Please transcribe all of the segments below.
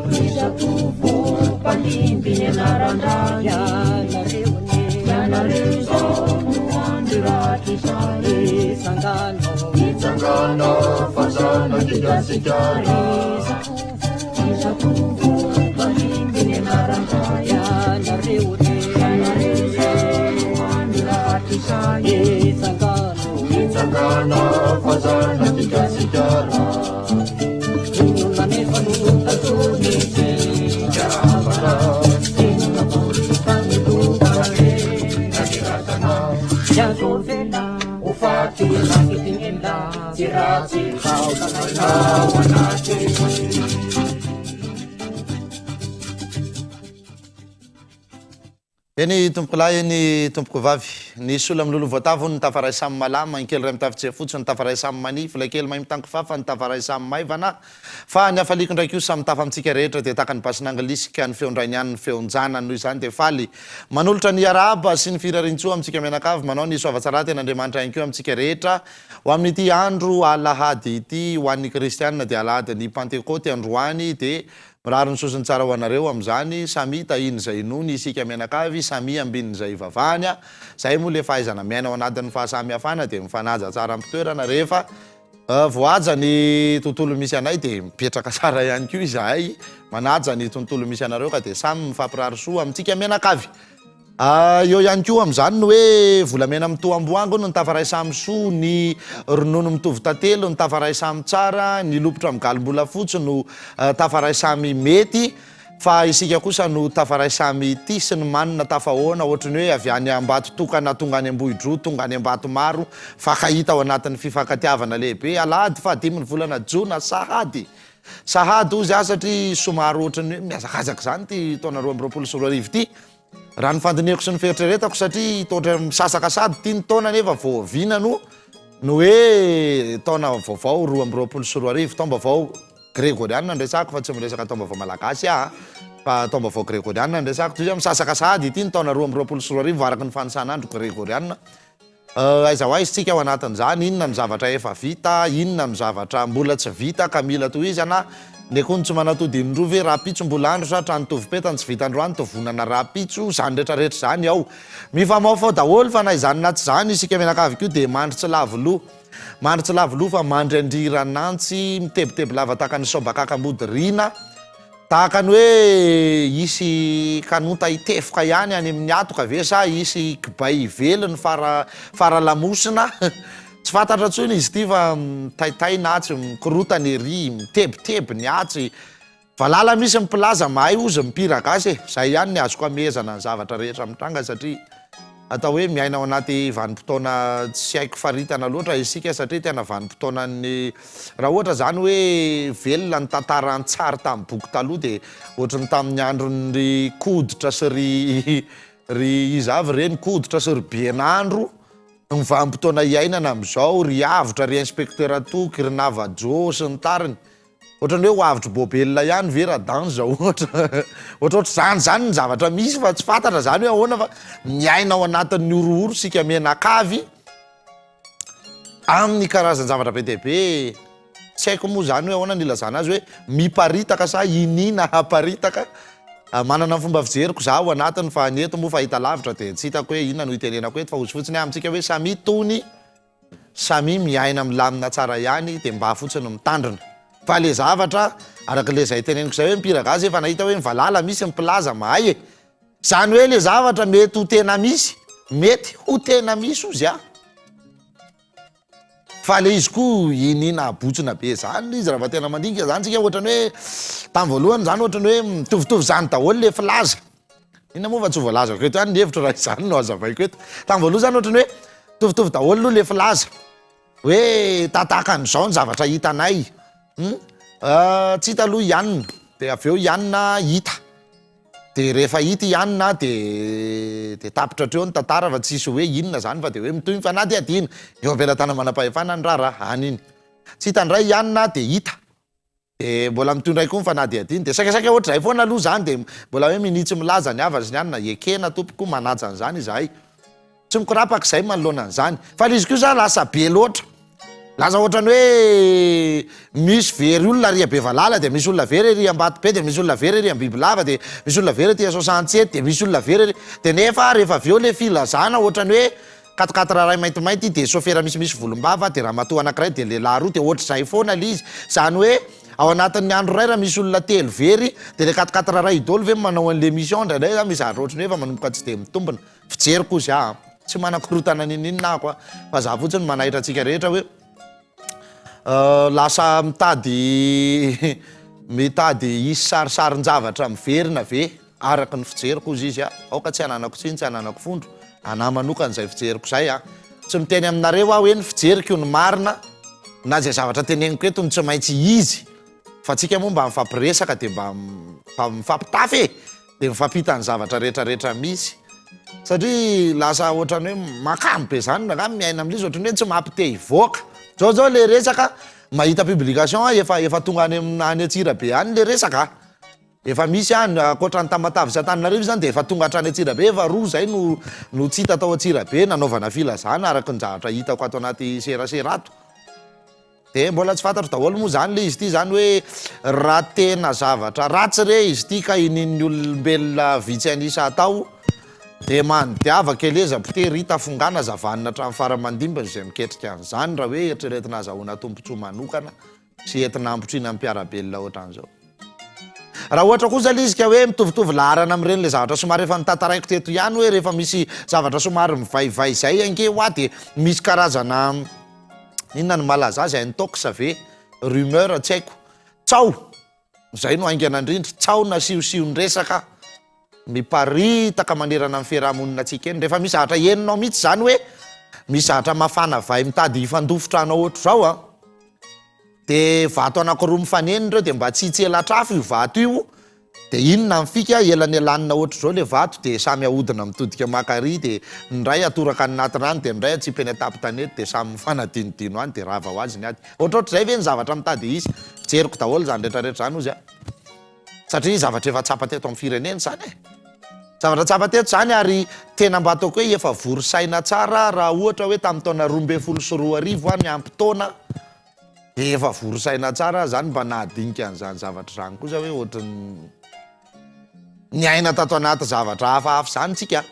Rizatovo palimbiny anarandray ianareo zao no andiraty sary itsangana fazana kigasikara Rizatovo palimbiny anarandray ianareo zao no andiraty sary itsangana fazana kigasikara Eny tompoko lahy eny tompoko vavy nisy olona amin'ny lolo voatavo ny tafaray samy malama ny kely ray mitafitsy fotsiny ny tafaray samy manify ilay kely mahay mitanky fafa ny tafaray samy maivana fa ny afaliko ndraiky io samy tafa amintsika rehetra dia tahaka ny basin'anglisika ny feondrainy ihany ny feonjana noho izany dia faly manolotra ny araba sy ny firarintsoa amintsika mianakavy manao ny soavatsara ten'Andriamanitra ihany koa amintsika rehetra ho amin'ity andro alahady ity ho an'ny kristianina dia alahady ny pentekoty androany dia mirary ny sosiny tsara ho anareo amin'izany samy tahiny izay nony isika mianakavy samy ambin'izay vavahanya zay moa le fahaizana miaina ao anatin'ny fahasamihafana dia mifanaja tsara ampitoerana rehefa voaja ny tontolo misy anay dia mipetraka tsara ihany koa izahay manaja ny tontolo misy anareo ka dia samy mifampirary soa amintsika mianakavy eo ihany koa amin'izany no hoe volamena mitoamboango no tafaray samy soa ny ronono mitovy tantelo ny tafaray samy tsara ny lopotra migalombola fotsy no tafaray samy mety fa isika kosa no tafaray samy ty sy ny manina tafahoana ohatrany hoe avy any ambato tokana tonga any ambohidro tonga any ambato maro fakahita ao anatin'ny fifankatiavana lehibe alahady fa 10 ny volana jona sahady ozy satria somaro ohatrany hoe miazakazaka zany ty taona 2024 ty raha ny fandinihako sy ny feritreretako satria toatra misasaka sady ty ny taona nefa voavina no hoe taona vaovao 2024 taom-baovao grégoriana ndresako fa tsy miresaka taom-baovao malagasy fa taom-baovao grégoriana ndresako toy misasaka sady ity ny taona 2024 varaky ny fanisan'andro grégoriana aiza ho aizy tsika ao anatin'izany inona ny zavatra efa vita inona ny zavatra mbola tsy vita ka mila toy izy ana ny akony tsy manatody indroa ve raha-pitso mbola andro sa trano tovy-petany tsy vitandroany tovonana raha-pitso zany rehetrarehetra zany ao mifamaofao daholo fa na izany na tsy zany isika mianakavy kio dia mandry tsy lavoloha fa mandry andriranantsy mitebiteby lava tahaka ny sobakakambody rina tahaka ny hoe isy kanota itefoka ihany any amin'ny atoka ve sa isy kibay ivelony faralamosina tsy fantatra tsony izy ity fa taitay na tsy mikorotany ery mitebiteby ny atsy valala misy mipilaza mahay ozy mipira gasy zay ihany ny azoko amezana ny zavatra rehetra mitranga satria atao hoe miaina ao anaty vanim-potoana tsy haiko faritana loatra isika satria tena vanim-potoanany raha ohatra zany hoe velona ny tantara antsary tamin'ny boky taloha dia ohatrany tamin'ny androny koditra sy ry izavy reny koditra sy ry benandro ny vanim-potoana iainana amin'izao ry avotra ry inspecteur atoky ry navajo sy ny tariny ohatrany hoe ho avotry bobelona ihany vera danza ohatra zany ny zavatra misy fa tsy fantatra zany hoe ahoana fa miaina ao anatin'ny orooro sika mianakavy amin'ny karazany zavatra be dia be tsy haiko moa zany hoe ahoana nilazana azy hoe miparitaka sa inina haparitaka manana fomba fijeriko zaho anatiny fa neto moa fahita lavitra dia tsy hitako hoe inona no hitenenako eto fa ozy fotsiny amintsika hoe samy tony samy miaina milamina tsara ihany dia mba fotsiny mitandrina fa le zavatra arak'le zay teneniko zay hoe mipira gasy efa nahita hoe mivalala misy mipilaza mahay e zany hoe le zavatra mety ho tena misy ozy fa le izy koa inina abotsina be zany izy raha va tena mandinika zany tsika ohatrany hoe tamin'ny voalohany zany ohatrany hoe mitovitovy zany daholo le filaza inona moa fa tsy voalazako eto ihany ny hevitra raha izany no azavaiko eto tamin'ny voalohany zany ohatrany hoe mitovitovy daholo aloha le filaza hoe tataka an'izao ny zavatra hitanay tsy hita aloha ianina dia avy eo ianina hita dia rehefa hita ianina dia tapitra treo ny tantara fa tsisy hoe inona zany fa dia hoe mitoy mifanady adina eo ampelatana manam-pahefana ny raharaha aniny tsy hita ndray ianina dia hita dia mbola mitondray koa mifanady adiny dia saikasaika ohatra zay foana aloha zany dia mbola hoe minitsy milaza ny havana sy ny anina ekena tompoko manaja an'izany izahay tsy mikorapaka izay manoloana an'izany fa izy koa za lasa be loatra Lasa ohatrany hoe misy very olona ria Bevalala de misy olona very ry Ambatobe de misy olona very ry Ambibilava de misy olona very ty Sosantsety de misy olona very de nefa rehefa avy eo le filazana ohatrany hoe 4 ray maintimainty de sofera misy volombava de ramatoa anankiray de lehilahy roa de ohatr'izay foana le izy zany hoe ao anatin'ny andro ray raha misy olona telo very de le 4 ray idolo ve manao an'le mission ndraindray za mizahatra ohatrany hoe efa manomboka tsy de mitombona fijeriko izy tsy manakorotana ninina koa fa za fotsiny manahitra antsika rehetra hoe lasa mitady isy sarisarin-javatra miverina ve araka ny fijeriko izy aoka tsy ananako tsiny tsy ananako fondro ana manokana zay fijeriko zay tsy miteny aminareo aho hoe ny fijeriko io ny marina na zay zavatra teneniko eto ny tsy maintsy izy fa tsika moa mba mifampiresaka de mba mifampitafy de mifampita ny zavatra rehetrarehetra misy satria lasa ohatrany hoe makamo be zany angamy miaina amin'izy ohatrany hoe tsy mampite hivoaka zao le resaka mahita publication efa tonga any Atsirabe any le resaka efa misy any akoatra ny Tamatavy sy Antananarivo zany de efa tonga hatrany Atsirabe efa roa zay no tsy hita tao Atsirabe nanaovana filazana araky ny zavatra hitako ato anaty seraserato de mbola tsy fantatro daholo moa zany le izy ty zany hoe raha tena zavatra ratsy re izy ty ka inin'ny olombelona vitsy anisa atao de mandiavaka eleza potery hita fongana zavanina hatramin'ny faramandimba zay miketrika an'izany raha hoe eritreretina azahoana tompontsoa manokana sy entina ampitrina amin'ny mpiarabelona ohatran'izao raha ohatra kosa le izy ka hoe mitovitovy laharana amin'ireny le zavatra somary efa nitantaraiko teto ihany hoe rehefa misy zavatra somary mivaivay zay ange ho de misy karazana inona ny malaza azy intox ve rumeur tsy haiko tsao zay no aingana indrindra tsao na siosion-dresaka miparitaka manerana amin'ny fiarahamonina atsika eny rehefa misy zavatra eninao mihitsy zany hoe misy zavatra mafana vai mitady hifandofotra anao ohatr' zao de vato anankiroa mifaneniny reo de mba tsy hitselatrafo io vato io de inona mifika elanelanina ohatr' zao le vato de samy ahodina mitodika makary de ndray atoraka ny naty rano de ndray atsipeny atapy tanety de samy mifanadinodino any de rava ho azy ny ady ohatrohatr'izay ve ny zavatra mitady izy fijeriko daholo zany rehetrarehetra zany ozy satria zavatra efa tsapa teto amin'ny firenena zany zavatra tsapa teto zany ary tena mba ataoko hoe efa vorosaina tsara raha ohatra hoe tamin'ny taona 2024 any ampitaona efa vorosaina tsara zany mba nahadinika an'izany zavatra zany kosa hoe ohatrany ny aina tato anaty zavatra hafahafa zany tsika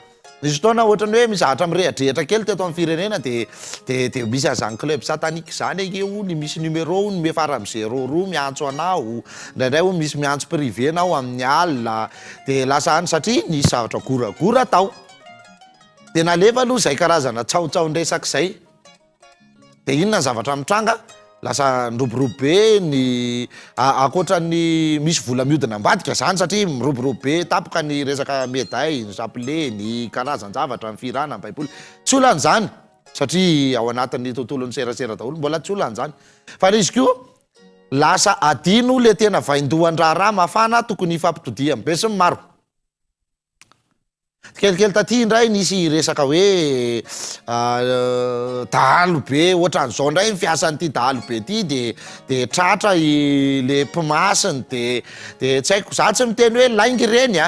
nisy fotoana ohatrany hoe misy zavatra mirehadrehatra kely teto amin'ny firenena de misy azany club satanika zany eke ny misy numéro ny mefara amin'ny 02 miantso anao ndraindray ho misy miantso privé anao amin'ny alina de lasa any satria nisy zavatra goragora tao de nalefa aloha zay karazana tsaotsao-ndresaka zay de inona ny zavatra mitranga lasa ndroborobe ny akoatra ny misy vola miodina ambadika zany satria miroborobe tapoka ny resaka médaille ny chapelet ny karazan-javatra ny firana ny baiboly tsy olan'izany satria ao anatin'ny tontolon'ny serasera daholo mbola tsy olan'izany fa izy koa lasa adino le tena vaindohan-draha raha mafana tokony hifampitodia be sy maro kelikely taty indray nisy resaka hoe dahalo be ohatran'izao indray fiasan'ity dahalo be ty de tratra le mpimasiny de tsy haiko za tsy miteny hoe laingy reny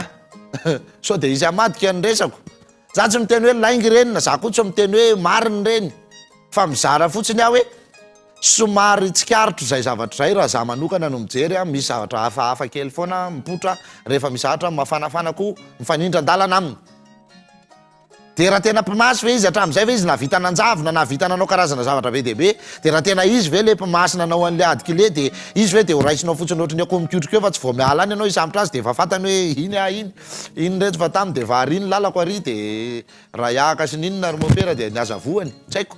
so de izy amadika ny resako za tsy miteny hoe laingy reny na za koa tsy miteny hoe mariny reny fa mizara fotsiny aho hoe somary tsikaritro zay zavatra zay raha za manokana no mijery misy zavatra hafahafa kely foana mipotra rehefa misy zavatra mafanafanako mifanindran-dalana aminy de raha tena mpimasy ve izy hatramin'izay ve izy navita nanjavona navita nanao karazana zavatra be de be de raha tena izy ve le mpimasy nanao an'le adikile de izy ve de ho raisinao fotsiny ohatrany akoho mikotrika eo fa tsy vao miala any ianao isambotra azy de efa fantany hoe iny reto fa tamy de vary iny lalako ary de raha iahaka sy ninona ry mopera de niazavoany tsy haiko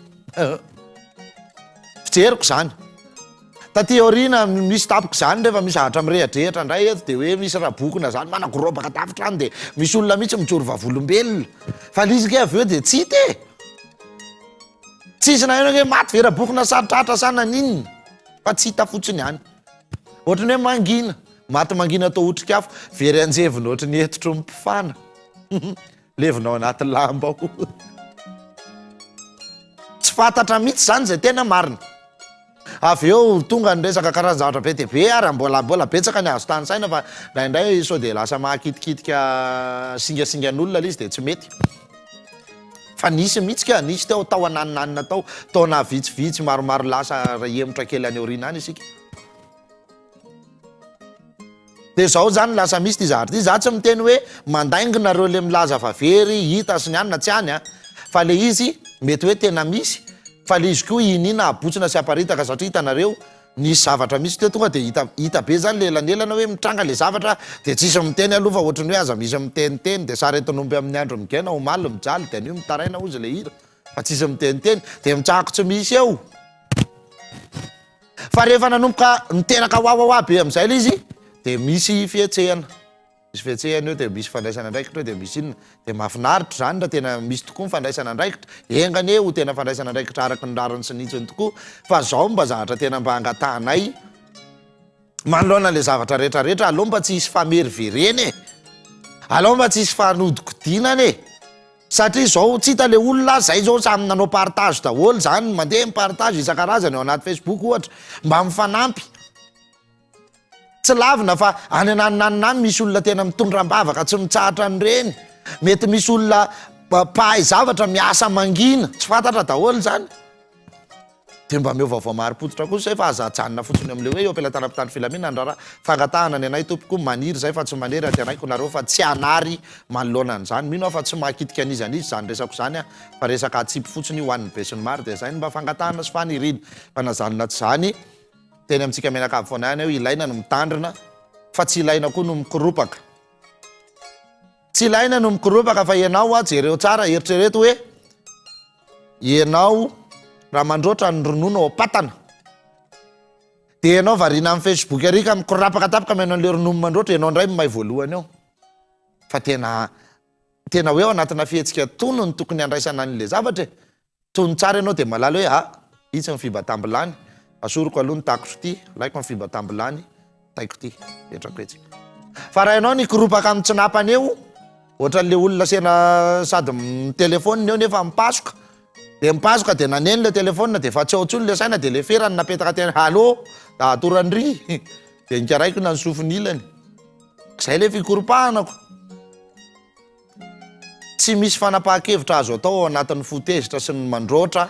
fijeriko zany taty aorina misy tapoko zany rehefa misy zavatra mirehadrehatra ndray eto de hoe misy rabokina zany managorobaka tafitra any de misy olona mihitsy mijoro vavolombelona fa lizika avy eo de tsy hita tsisy na eno hoe maty ve rabokina sarotratra sana ninona fa tsy hita fotsiny any ohatrany hoe mangina maty mangina atao otrikafo very anjevina ohatry ny etotro ny mpifana levinao anaty lamba ao tsy fantatra mihitsy zany zay tena marina avy eo tonga ny resaka karazan-zavatra be de be ary mbola betsaka ny azo tany saina fa ndraindray so de lasa mahakitikitika singasingan'olona le izy de tsy mety fa nisy mihitsy ka nisy tao ananinanina tao na vitsivitsy maromaro lasa emotra kely any aoriana any isika. De zao zany lasa misy ty zavatra ty, za tsy miteny hoe mandainginareo le milaza fa very hita sy ny any na tsy any fa le izy mety hoe tena misy, fa le izy koa inina abotsina sy aparitaka satria hitanareo nisy zavatra misy teo tonga de hita be zany le elanelana hoe mitranga le zavatra de tsisy miteny aloha fa ohatrany hoe aza misy miteniteny de saretomby amin'ny andro migaina omaly mijaly de anio mitaraina ozy le hira fa tsisy miteniteny de mitsako tsy misy eo. Fa rehefa nanomboka miteraka hoahoa be am'izay le izy de misy fietsehana, misy fietsehana eo de misy fandraisana andraikitra de misy inona de mahafinaritra zany raha tena misy tokoa ny fandraisana andraikitra, engany eo tena fandraisana andraikitra araka ny rariny sy nitsiny tokoa, fa zao mba zavatra tena mba angatanay manoloana le zavatra rehetrarehetra, aloha mba tsy hisy famerivereny aloha mba tsy hisy fanodikodinana satria zao tsy hita le olona zay zao samy nanao partage daholo zany mandeha mipartage isan-karazany ao anaty Facebook ohatra mba mifanampy. Tsy lavina fa any ananinaniny misy olona tena mitondram-bavaka tsy mitsahatra an'ireny, mety misy olona pahay zavatra miasa mangina tsy fantatra daholo zany de mba meo vaovao mari-pototra kosa zay fa aza ajanona fotsiny am'le hoe eo ampelatana ampitany filaminana ny raharaha fangatahana ny anay tompoko maniry zay fa tsy manery atyanayko nareo fa tsy anary manoloana an'izany, mino aho fa tsy mahakitika an'izy anisy zany resako zany fa resaka atsipy fotsiny ho an'ny be sy ny maro de zay mba fangatahana sy faniriny fa nazanona tsy zany teny amintsika menakavy foana ihany eo ilaina no mitandrina fa tsy ilaina koa no mikiropaka, tsy ilaina no mikiropaka fa ianao jereo tsara eritrereto hoe ianao raha mandroatra ny ronono ao patana de ianao variana amin'ny Facebook arika mikorapaka tapaka manao an'le ronono mandroatra ianao indray mahay voalohany eo fa tena hoe ao anatina fihetsika tono ny tokony andraisana an'le zavatra tono tsara ianao de malala hoe itsy ny fibatambilany asoroko aloha ny takoso ty laiko ny fibatambilany taiko ty etrako etsy fa raha ianao nikoropaka amin'ny tsinapany eo ohatran'le olona sena sady mitelefona eo nefa mipasoka de mipasoka de naneny le telefona de fa tsy ao tsony le saina de le ferany napetaka tena allo atorandry de nikaraiko na ny sofiny ilany zay le fikoropahanako. Tsy misy fanapahan-kevitra azo atao ao anatin'ny fotezitra sy ny mandroatra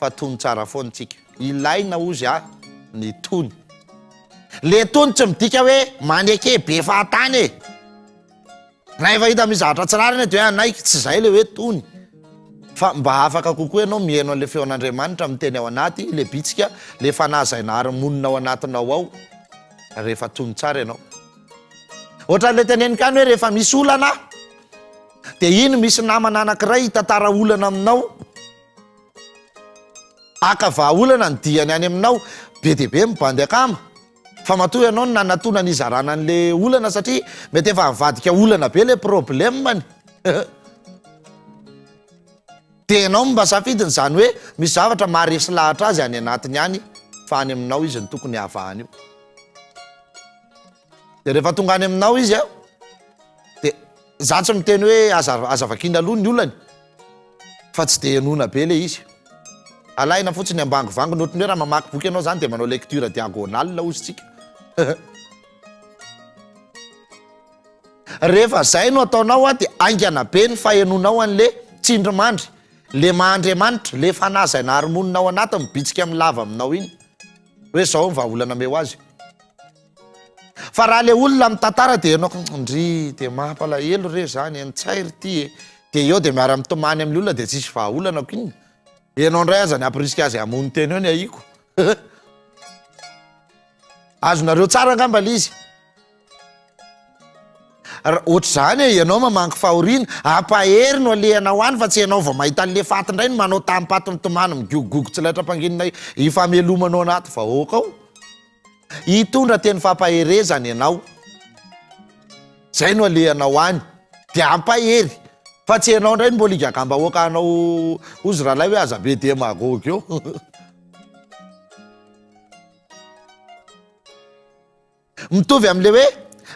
fa tony tsara foana tsika, ilaina ozy ny tony, le tony tsy midika hoe maneke be fahatany raha efa hita misy zavatra tsirariny de hoe anaiky tsy zay le hoe tony fa mba afaka kokoa ianao mihaino an'le feon'Andriamanitra miteny ao anaty le bitsika le fanazaina ary-monina ao anatinao ao rehefa tony tsara ianao. Ohatran'le teneniko any hoe rehefa misy olana de iny misy namana anankiray tantara olana aminao akava olana ny diany any aminao be de be mibandy akama fa matoa ianao no nanatona ny izarana an'le olana satria mety efa mivadika olana be le problemany de ianao mba safidiny zany hoe misy zavatra maharesy lahatra azy any anatiny any fa any aminao izy ny tokony havahany io de rehefa tonga any aminao izy de za tsy miteny hoe aza vakina aloha ny olany fa tsy de enona be le izy alaina fotsiny ambangivanginy ohatrany hoe raha mamaky boky ianao zany de manao lecture diagonale ozy tsika rehefa zay no ataonao de aingana be ny fahenonao an'le tsindrimandry le mahandriamanitra le fanazaina ary-monina ao anatiny mibitsika amin'ny lava aminao iny hoe zao vahaolana me ho azy fa raha le olona mitantara de ianao ndry de mampalahelo re zany an-tsairy ty de eo de miara mitomany amin'ny olona de tsisy vahaolanako iny ianao ndray aza ny ampirisika azy amony teny eo ny aiko azonareo tsara angamba le izy ohatr' zany ianao mamangy fahoriana ampahery no alehanao any fa tsy ianao vao mahita an'le faty indray no manao tampatony tomany migogogogo tsy laitra-panginina ifamelomanao anaty vahoaka ao hitondra teny fampaherezany ianao zay no alehanao any de ampahery fa tsy ianao indray no mbola igakam-bahoaka anao ozy rahalay hoe aza be de magogy eo mitovy am'le hoe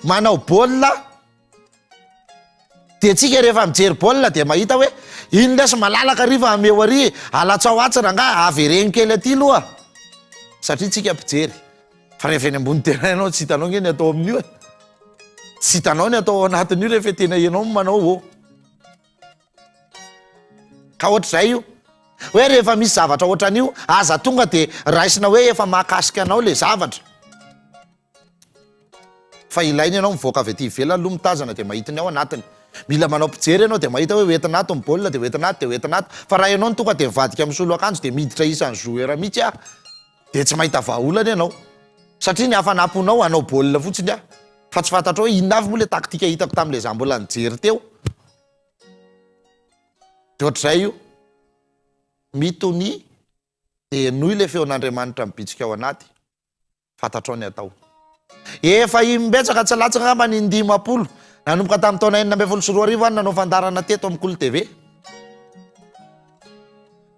manao baolina de tsika rehefa mijery baolina de mahita hoe iny lesy malalaka riva ameo ary alatsao atsy ranga avereny kely aty loha satria tsika mpijery fa rehefa eny ambony tena ianao tsy hitanao nge ny atao amin'io tsy hitanao ny atao anatin'io rehefa tena ianao manao ka ohatr'izay io hoe rehefa misy zavatra ohatran'io aza tonga de raisina hoe efa mahakasika anao le zavatra fa ilainy ianao mivoaka avy aty ivelany aloha mitazana de mahitiny ao anatiny mila manao mpijery ianao de mahita hoe oentinato ny baolina de oentinato de oentinato fa raha ianao ny tonga de mivadika amin'ny solo akanjo de miditra isan'ny joueur mihitsy de tsy mahita vahaolana ianao satria ny hafanamponao anao baolina fotsiny fa tsy fantatra hoe inona avy moa le taktika hitako tam'le za mbola nijery teo de ohatr'izay io mitony de noy le feon'Andriamanitra mibitsika ao anaty fantatrao ny atao efa imbetsaka tsy latsaka ngamba ny 10 nanomboka tamin'ny taona 1924 any nanao fandarana teto amin'ny Kolo TV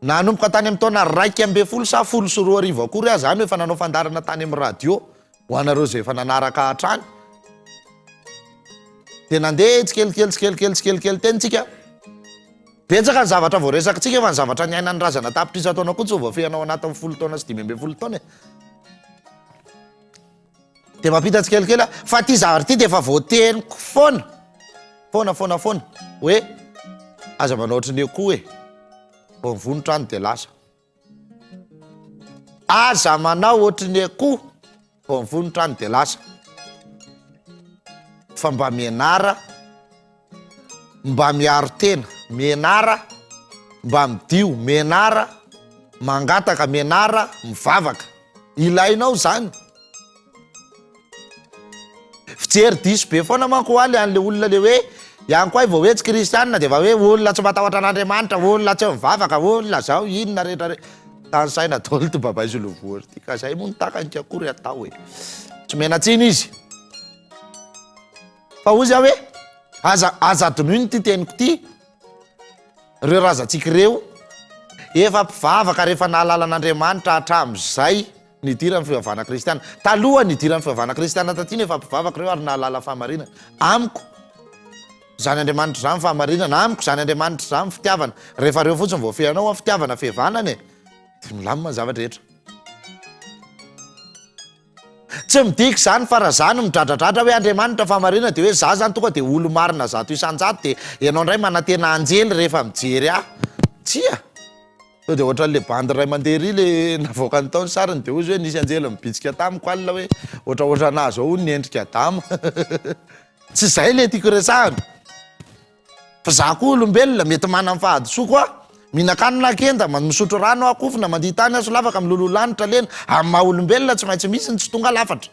nanomboka tany amin'ny taona 12 sa 12 akory aho zany efa nanao fandarana tany amin'ny radio ho anareo zay efa nanaraka hatrany de nandeha tsikelikely tentsika betsaka ny zavatra voaresaka tsika efa ny zavatra ny ainan'ny razana tapitrisa taona koa tsy voafehanao anatin'ny 10 taona sy 15 taona de mampita tsikelikely fa ty zavatra ty de efa voateniko foana hoe aza manao ohatrany akoho e vo mivonotra any de lasa aza manao ohatrany akoho vo mivonotra any de lasa fa mba mianara mba miaro tena mianara mba midio mianara mangataka mianara mivavaka ilainao zany fijery diso be foana manko aly an'le olona le hoe ihany koa vao hoe tsy kristianina de va hoe olona tsy matahotra an'Andriamanitra olona tsy mivavaka olona zao inona rehetra tany saina daolo ty babay zolovory ty ka zay moa nitakanika akory atao e tsy menatsiny izy fa ozy hoe aza donoiny ty teniko ty reo razantsika reo efa mpivavaka rehefa nahalala an'Andriamanitra hatramin'izay nidirany fivavahana kristiana taloha nidirany fivavahana kristiana taty efa mpivavaka reo ary nahalala fahamarinana amiko zany Andriamanitra zany fahamarinana amiko zany Andriamanitra zany fitiavana rehefa reo fotsiny voafehanao a fitiavana fihavanana e de milamina zavatra rehetra tsy midika zany fa raha zany midradradratra hoe Andriamanitra fahamarinana de hoe za zany tonga de olo marina 100 isan-jato de ianao indray manantena anjely rehefa mijery tsia de ohatran'le bandy ray mandery le navoaka ny taony sariny de ozy hoe nisy anjely mibitsika tamiko alina hoe ohatraohatra anazy ao ny endrika adama tsy zay le tiako resahana fa za koa olombelona mety manana fahadisoa koa mihinan-kanina kenda misotro rano akofina mandiha tany aso lavaka milololanitra lena amin'ny maha olombelona tsy maintsy misy ny tsy tonga lafatra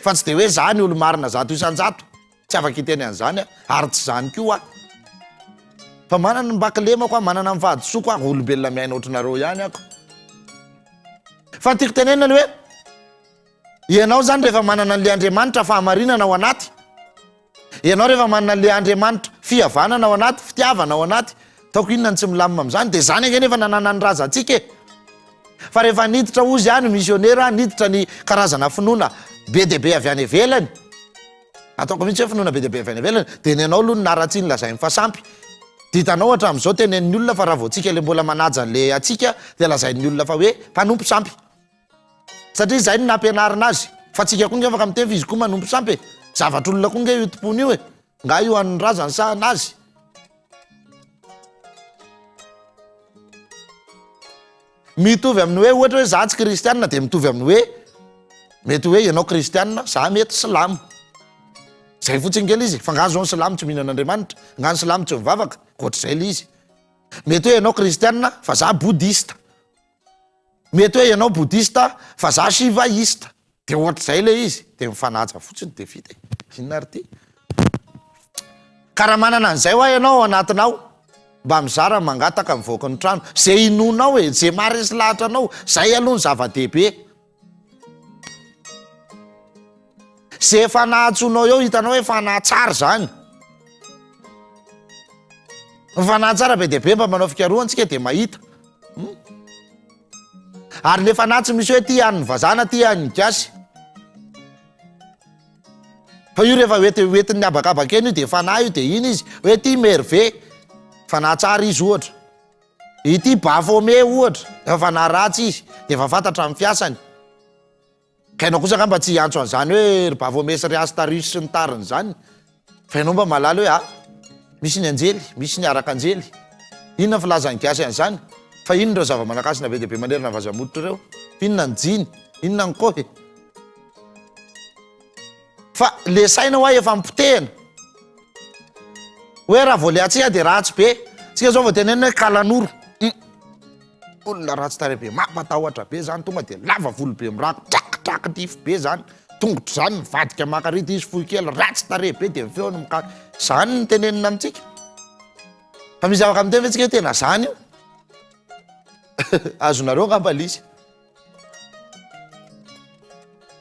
fa tsy de hoe zany olo marina 100 isan-jato tsy afaka hiteny an'izany ary tsy zany koa fa manana ny mbakilemako manana ny fahadisoako olombelona miaina ohatranareo ihany ako fa tiako tenena le hoe ianao zany rehefa manana an'le Andriamanitra fahamarinana ao anaty ianao rehefa manana an'le Andriamanitra fihavanana ao anaty fitiavana ao anaty taoko inona ny tsy milamina am'izany de zany enge nefa nanana ny razantsika e fa rehefa niditra ozy ihany misionera niditra ny karazana finoana be de be avy any ivelany ataoko mihitsy hoe finoana be de be avy any ivelany de nenao aloha naratsiny lazay mifasampy ditanao ohatra am'izao tenen'ny olona fa raha vao tsika le mbola manaja le atsika de lazain'ny olona fa hoe mpanompo sampy satria zay no nampianarina azy fa tsika koa nge afaka miteny fa izy koa manompo sampy zavatra olona koa nge io tompony io e nga io an'ny razany sahana azy mitovy amin'ny hoe ohatra hoe za tsy kristianina de mitovy amin'ny hoe mety hoe ianao kristianina za mety silamo zay fotsiny kely izy fa ngano zao ny silamo tsy mihinan'Andriamanitra ngano silamo tsy mivavaka ohatr'izay le izy mety hoe ianao kristianina fa za boudista mety hoe ianao boudista fa za shivaista de ohatr'izay le izy de mifanaja fotsiny de vita inona ary ty ka raha manana an'izay hoa ianao anatinao mba mizara mangataka mivoaka ny trano zay inonao e zay maharesy lahatra anao zay aloha ny zava-dehibe zay fanahatsonao eo hitanao hoe fanahatsara zany fanahatsara be dehibe mba manao fikaroantsika de mahita ary le fanahatsy misy hoe ty han'ny vazana ty han'ny gasy fa io rehefa oetin'ny abakabaka eny io de fanahy io de iny izy hoe ty merve fanahatsara izy ohatra ity bafome ohatra efa fanahy ratsy izy de efa fantatra amin'ny fiasany ka ianao kosa ngamba tsy antso an'izany hoe ry bafome sy ry astarus sy ny tariny zany fa ianao mba malala hoe misy ny anjely misy ny araka anjely inona filazany kiasy an'izany fa inona reo zava-manakasina be deabe manerina vazamototra ireo inona ny jiny inona ny kohe fa le saina ho ahy efa mipotehana hoe raha voaleatsika dia ratsy be tsika zao vao tenena hoe kalanoro olona ratsy tare be mampatahotra be zany tonga dia lava volo be mirako trakitraky tifo be zany tongotra zany mivadika makarity izy fohy kely ratsy tare be dia feony mika zany ny tenenina amintsika fa misy zavaka miteny tsika tena zany io azonareo ngambalisy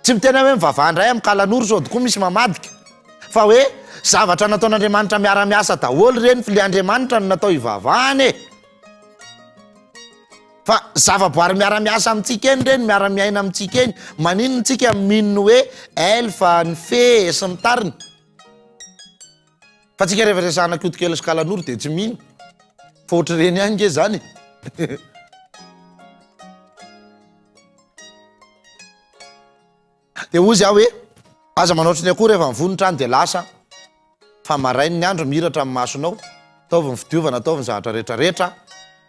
tsy mitena hoe mivavandray amin'ny kalanoro sao dikoa misy mamadika fa hoe zavatra nataon'Andriamanitra miara-miasa daholo reny filiandriamanitra no natao hivavahany fa zavaboary miara-miasa amintsika eny reny miara-miaina amintsika eny maninona tsika minony hoe elfa ny fe sy ny tariny fa tsika rehefa resahana kotikely sy kalanoro dia tsy mino fa ohatra reny ihany ke zany dia ozy aho hoe aza manaotra ny akory rehefa mivonitra any dia lasa fa marainy ny andro miratra amin'ny masonao ataovy ny fidiovana ataovy ny zavatra rehetrarehetra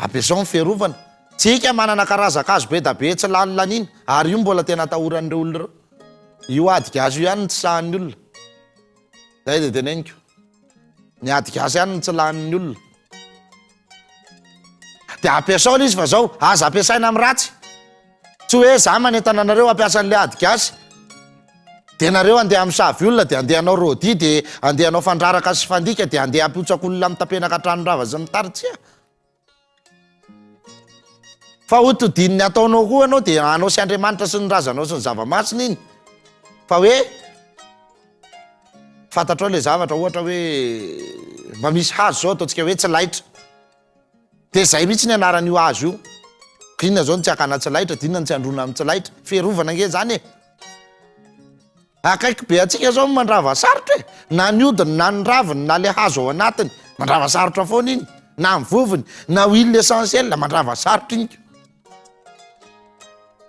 ampiasao ny fiarovana tsika manana karazakazo be da be tsy lanolanina ary io mbola tena atahoran'ireo olona reo io adika azy io ihany ny tsy sahan'ny olona zay dia teneniko ny adika azy ihany ny tsy lanin'ny olona dia ampiasao izy fa zao aza ampiasaina amin'ny ratsy tsy hoe za manentana anareo ampiasa an'le adika azy dia nareo andeha amisavy olona dia andeha anao rôdi dia andeha anao fandraraka sy fandika dia andeha ampihotsaka olona mitapenaka tranon-drava zy mitaritsya fa hotodininy ataonao koa anao dia anao sy Andriamanitra sy ny razanao sy ny zava-masina iny fa hoe fantatrao le zavatra ohatra hoe mba misy hazo zao ataontsika hoe tsy laitra dia zay mihitsy ny anaran'io hazo io inona zao ny tsy hakana tsy laitra dinona ny tsy androna amin'ny tsy laitra fiarovana nge zany e akaiky be atsika zao mandrava sarotra e na ny odiny na ny raviny na le hazo ao anatiny mandrava sarotra foana iny na mivovony na huile essentiel mandrava sarotra iny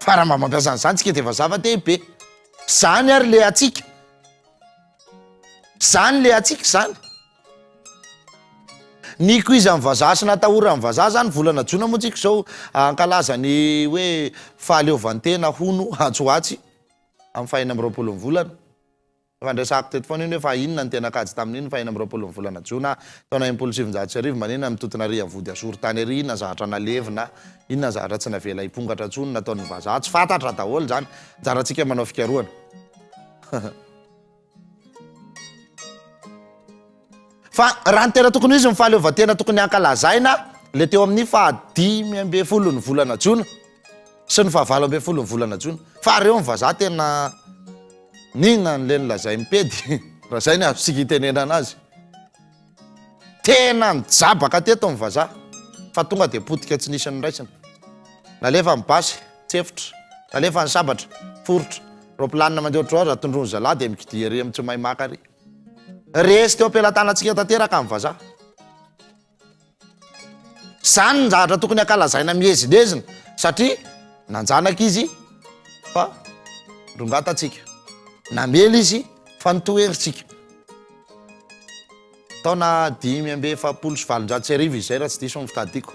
fa raha mba mampiasa an'izany tsika dia efa zava-dehibe zany ary le atsika zany le atsika zany ny koizy amin'ny vazaha sy natahora amin'ny vazaha zany volana jona moa tsika zao ankalazany hoe fahaleovantena hono atsoatsy amin'ny fahina amby roapolo ny volana fandresako teto foana iny hoe fa inona ny tena kajy tamin'iny fahina amby roapolo ny volana jona taona impolo sivinjato sy arivo manina mitotona ary amin'ny vody asoro tany ary inona zavatra nalevina inona zavatra tsy navela hipongatra tsony nataon'ny vazaha tsy fantatra daholo zany jaratsika manao fikaroana fa raha ny tena tokony izy mifahaleovantena tokony hankalazaina le teo amin'ny 5 ny volana jona sy ny 9 ny volana jona fa reo ny vazaha tena ninona nle nylazay mipedy raha zay ny azo sika hitenena anazy tena nijabaka teto ny vazaha fa tonga dia potika tsy nisy ny raisina nalefa mibasy tsefitra nalefa ny sabatra forotra roplanina mandeha ohatro raha tondrony zalahy dia mikidiary amin'ny tsy mahay maka ary resy teo ampelantanantsika tanteraka amin'ny vazaha zany ny zavatra tokony hankalazaina mihezinezina satria nanjanaka izy fa rongatatsika namely izy fa nitoheritsika taona 5 izy zay raha tsy diso ny fitadiko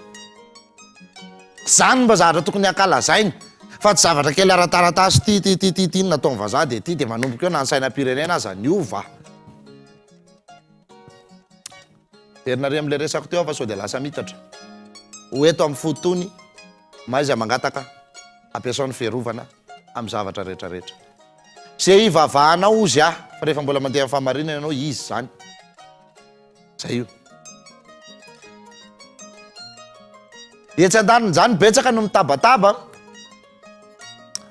zany mba zavatra tokony hankalazaina fa tsy zavatra kely arataratasy ty nataon'ny vazaha dia ty dia manomboka eo na ny sainam-pirenena aza niova herinare am'le resako teo fa sao dia lasa mitatra hoeto amin'ny fotony maiza mangataka ampiasao ny fiarovana amin'ny zavatra rehetrarehetra zay hivavahanao ozy fa rehefa mbola mandeha amin'ny fahamarinana ianao izy zany zay io etsy an-daniny zany betsaka no mitabataba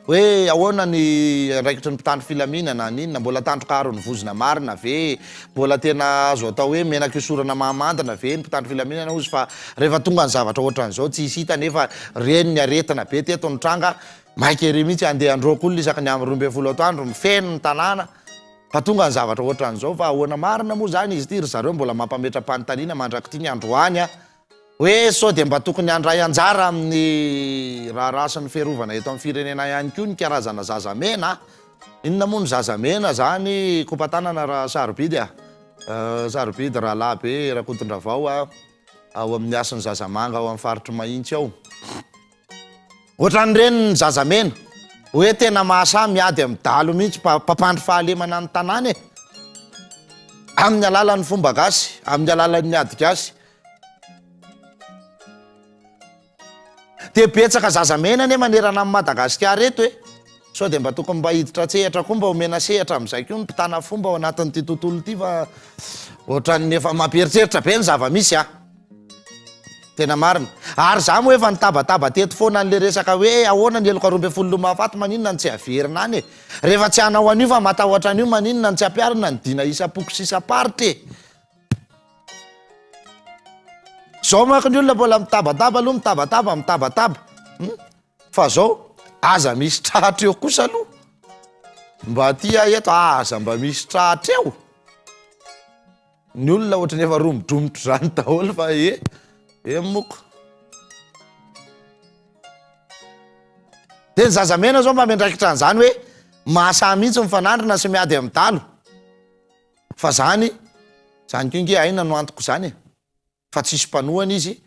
hoe ahoana ny raikitry ny mpitandro filaminana ninona mbola tandrokaharo ny vozona marina ve mbola tena azo atao hoe menaka isorana mahamandana ve ny mpitandro filaminana ozy fa rehefa tonga ny zavatra ohatran'izao tsy hisy hita nefa reny ny aretina be teto ny tranga maika ery mihitsy andeha androako olona isaky ny amin'ny 12 atoandro mifeno ny tanàna fa tonga ny zavatra ohatran'izao fa ahoana marina moa zany izy ty ry zareo mbola mampametra-panontaniana mandraky ty ny androany hoe sao dia mba tokony handray anjara amin'ny raha rasin'ny fiarovana eto amin'ny firenena ihany koa ny karazana zazamena inona moa ny zazamena zany kompatanana raha sarobidy sarobidy raha lahy be rakodindravao ao amin'ny asany zazamanga ao amin'ny faritry mahitsy ao. Ohatran'ireny ny zazamena hoe tena mahasa miady amin'ny dalo mihitsy mpampandry fahalemana ny tanàna e. Amin'ny alalan'ny fomba gasy, amin'ny alalan'ny ady gasy. Dia betsaka zazamena ne manerana amin'ny Madagasikara eto hoe sao dia mba tokony mba hiditra tsehatra koa mba homena sehatra amin'izay koa ny mpitana fomba ao anatin'ity tontolo ity fa ohatran'ny efa mampieritreritra be ny zava-misy a. Tena marina. Ary za moa efa nitabataba teto foana n'le resaka hoe ahoana ny 12 mahafaty maninona ny tsy averina any e. Rehefa tsy hanao an'io fa matahotra an'io maninona ny tsy ampiarina ny dina isam-poko sy isam-paritra e. Zao manko ny olona mbola mitabataba aloha mitabataba. Fa zao aza misy trahatra eo kosa aloha. Mba aty eto aza mba misy trahatra eo. Ny olona ohatrany efa romodromotro zany daholo fa moko. Dia ny zazamena zao mba mendraikitra an'izany hoe mahasa mihitsy mifanandrina sy miady amin'ny dalo. Fa zany koa nge aina no antoko zany e. Fa tsisy mpanohana izy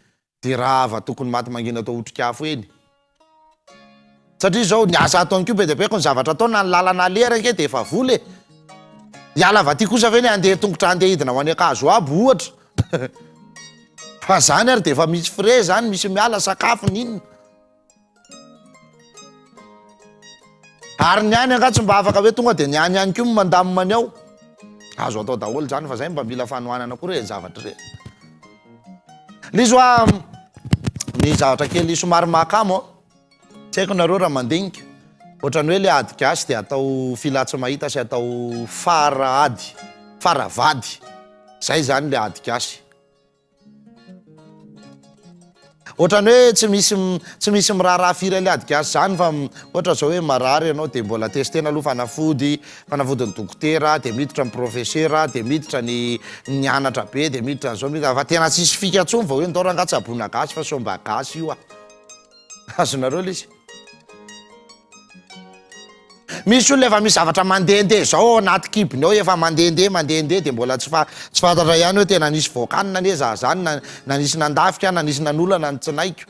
dia rava tokony maty mangina atao otrik'afo eny. Satria zao ny asa ataony koa be dia be ko ny zavatra ataona ny lalana leraka dia efa vola e. Hiala avaty kosa ve ny andeha tongotra andeha hidina ho any akazo aby ohatra. Fa zany ary dia efa misy frais zany, misy miala sakafo ninona. Ary ny any angatsy mba afaka hoe tonga dia ny any ihany koa mandamomany ao. Azo atao daholo zany fa zay mba mila fanohanana koa re zavatra re. Lizo ny zavatra kely somary mahakamo tsy haiko nareo raha mandinika. Ohatrany hoe le ady gasy dia atao filatsy mahita sy atao faravady. Zay zany le ady gasy. Ohatrany hoe tsy misy miraharaha firy le ady gasy zany fa ohatra zao hoe marary ianao dia mbola testena aloha fanafodin'ny dokotera dia miditra ny profesera dia miditra ny anatra be dia miditra n'izao miditra fa tena tsisy fika ntsony va hoe ndao rangaha tsaboina gasy fa somba gasy io a. Azonareo lizy. Misy olona efa misy zavatra mandehandeha zao anaty kibony ao efa mandehandeha dia mbola tsy fantatra ihany hoe tena nisy voakanina anie zany na nisy nandafika na nisy nanolana ny tsinaiko.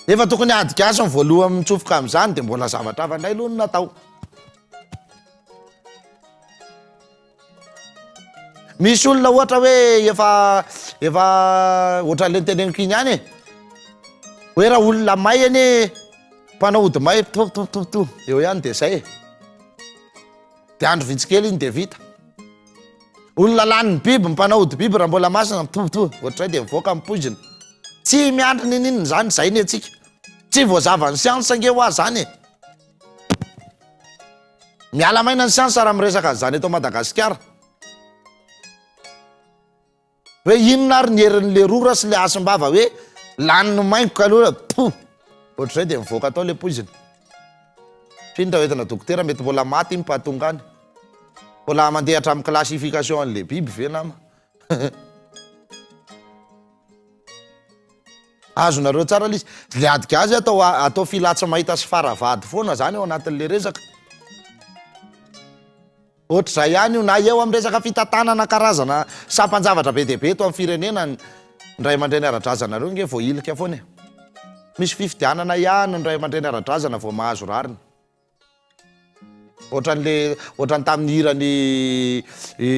Efa tokony ady gasy ny voalohany mitsofoka amin'izany dia mbola zavatra hafa indray aloha no natao. Misy olona ohatra hoe efa ohatran'le teneniko iny ihany e. Hoe raha olona may anie mpanao ody may to eo ihany dia zay e. Dia andro vitsikely iny dia vita. Olona lanin'ny biby mpanao ody biby raha mbola masina ohatray dia mivoaka mipozina. Tsy miandry ninina zany zay ny atsika. Tsy voazava ny siansa nge ho azy zany e. Miala maina ny siansa raha miresaka an'izany eto Madagasikara. Hoe inona ary ny herin'le rora sy le asim-bava hoe laniny maingo ka aloha ohatr'izay dia mivoaka atao le poizina. Findra hoentina dokotera mety mbola maty mpahatonga any. Mbola mandeha hatramin'ny classification an'le biby ve nama. Azonareo tsara lizy. Le ady gasy atao filatsy mahita sy faravady foana zany ao anatin'le resaka. Ohatr'izay ihany io na eo amin'ny resaka fitantanana karazana sampanjavatra be dia be eto amin'ny firenena ny ray aman-dreny ara-drazanareo nge vao ilika foana e. Misy fifidianana ihany ny ray aman-dreny ara-drazana vao mahazo rariny. Ohatrany tamin'ny hirany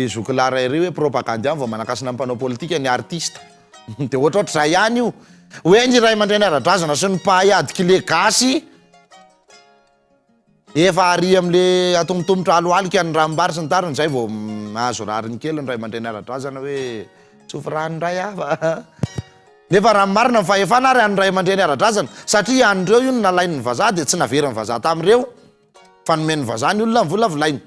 Zokilara iry hoe propagande ihany vao manakasina ny mpanao politika ny artista. Dia ohatr'izay ihany io. Hoe ny ray aman-dreny ara-drazana sy ny mpahay adikile gasy efa ary amin'le atombotombotra alohalika ny rambary sy ny tariny zay vao mahazo rariny kely ny ray aman-dreny ara-drazana hoe tsofy rano ray hafa. Nefa raha marina ny fahefana ary any ray aman-dreny ara-drazana satria an'ireo io no nalain'ny vazaha dia tsy naverin'ny vazaha tamin'ireo fa nomen'ny vazaha ny olona ny vola volainy.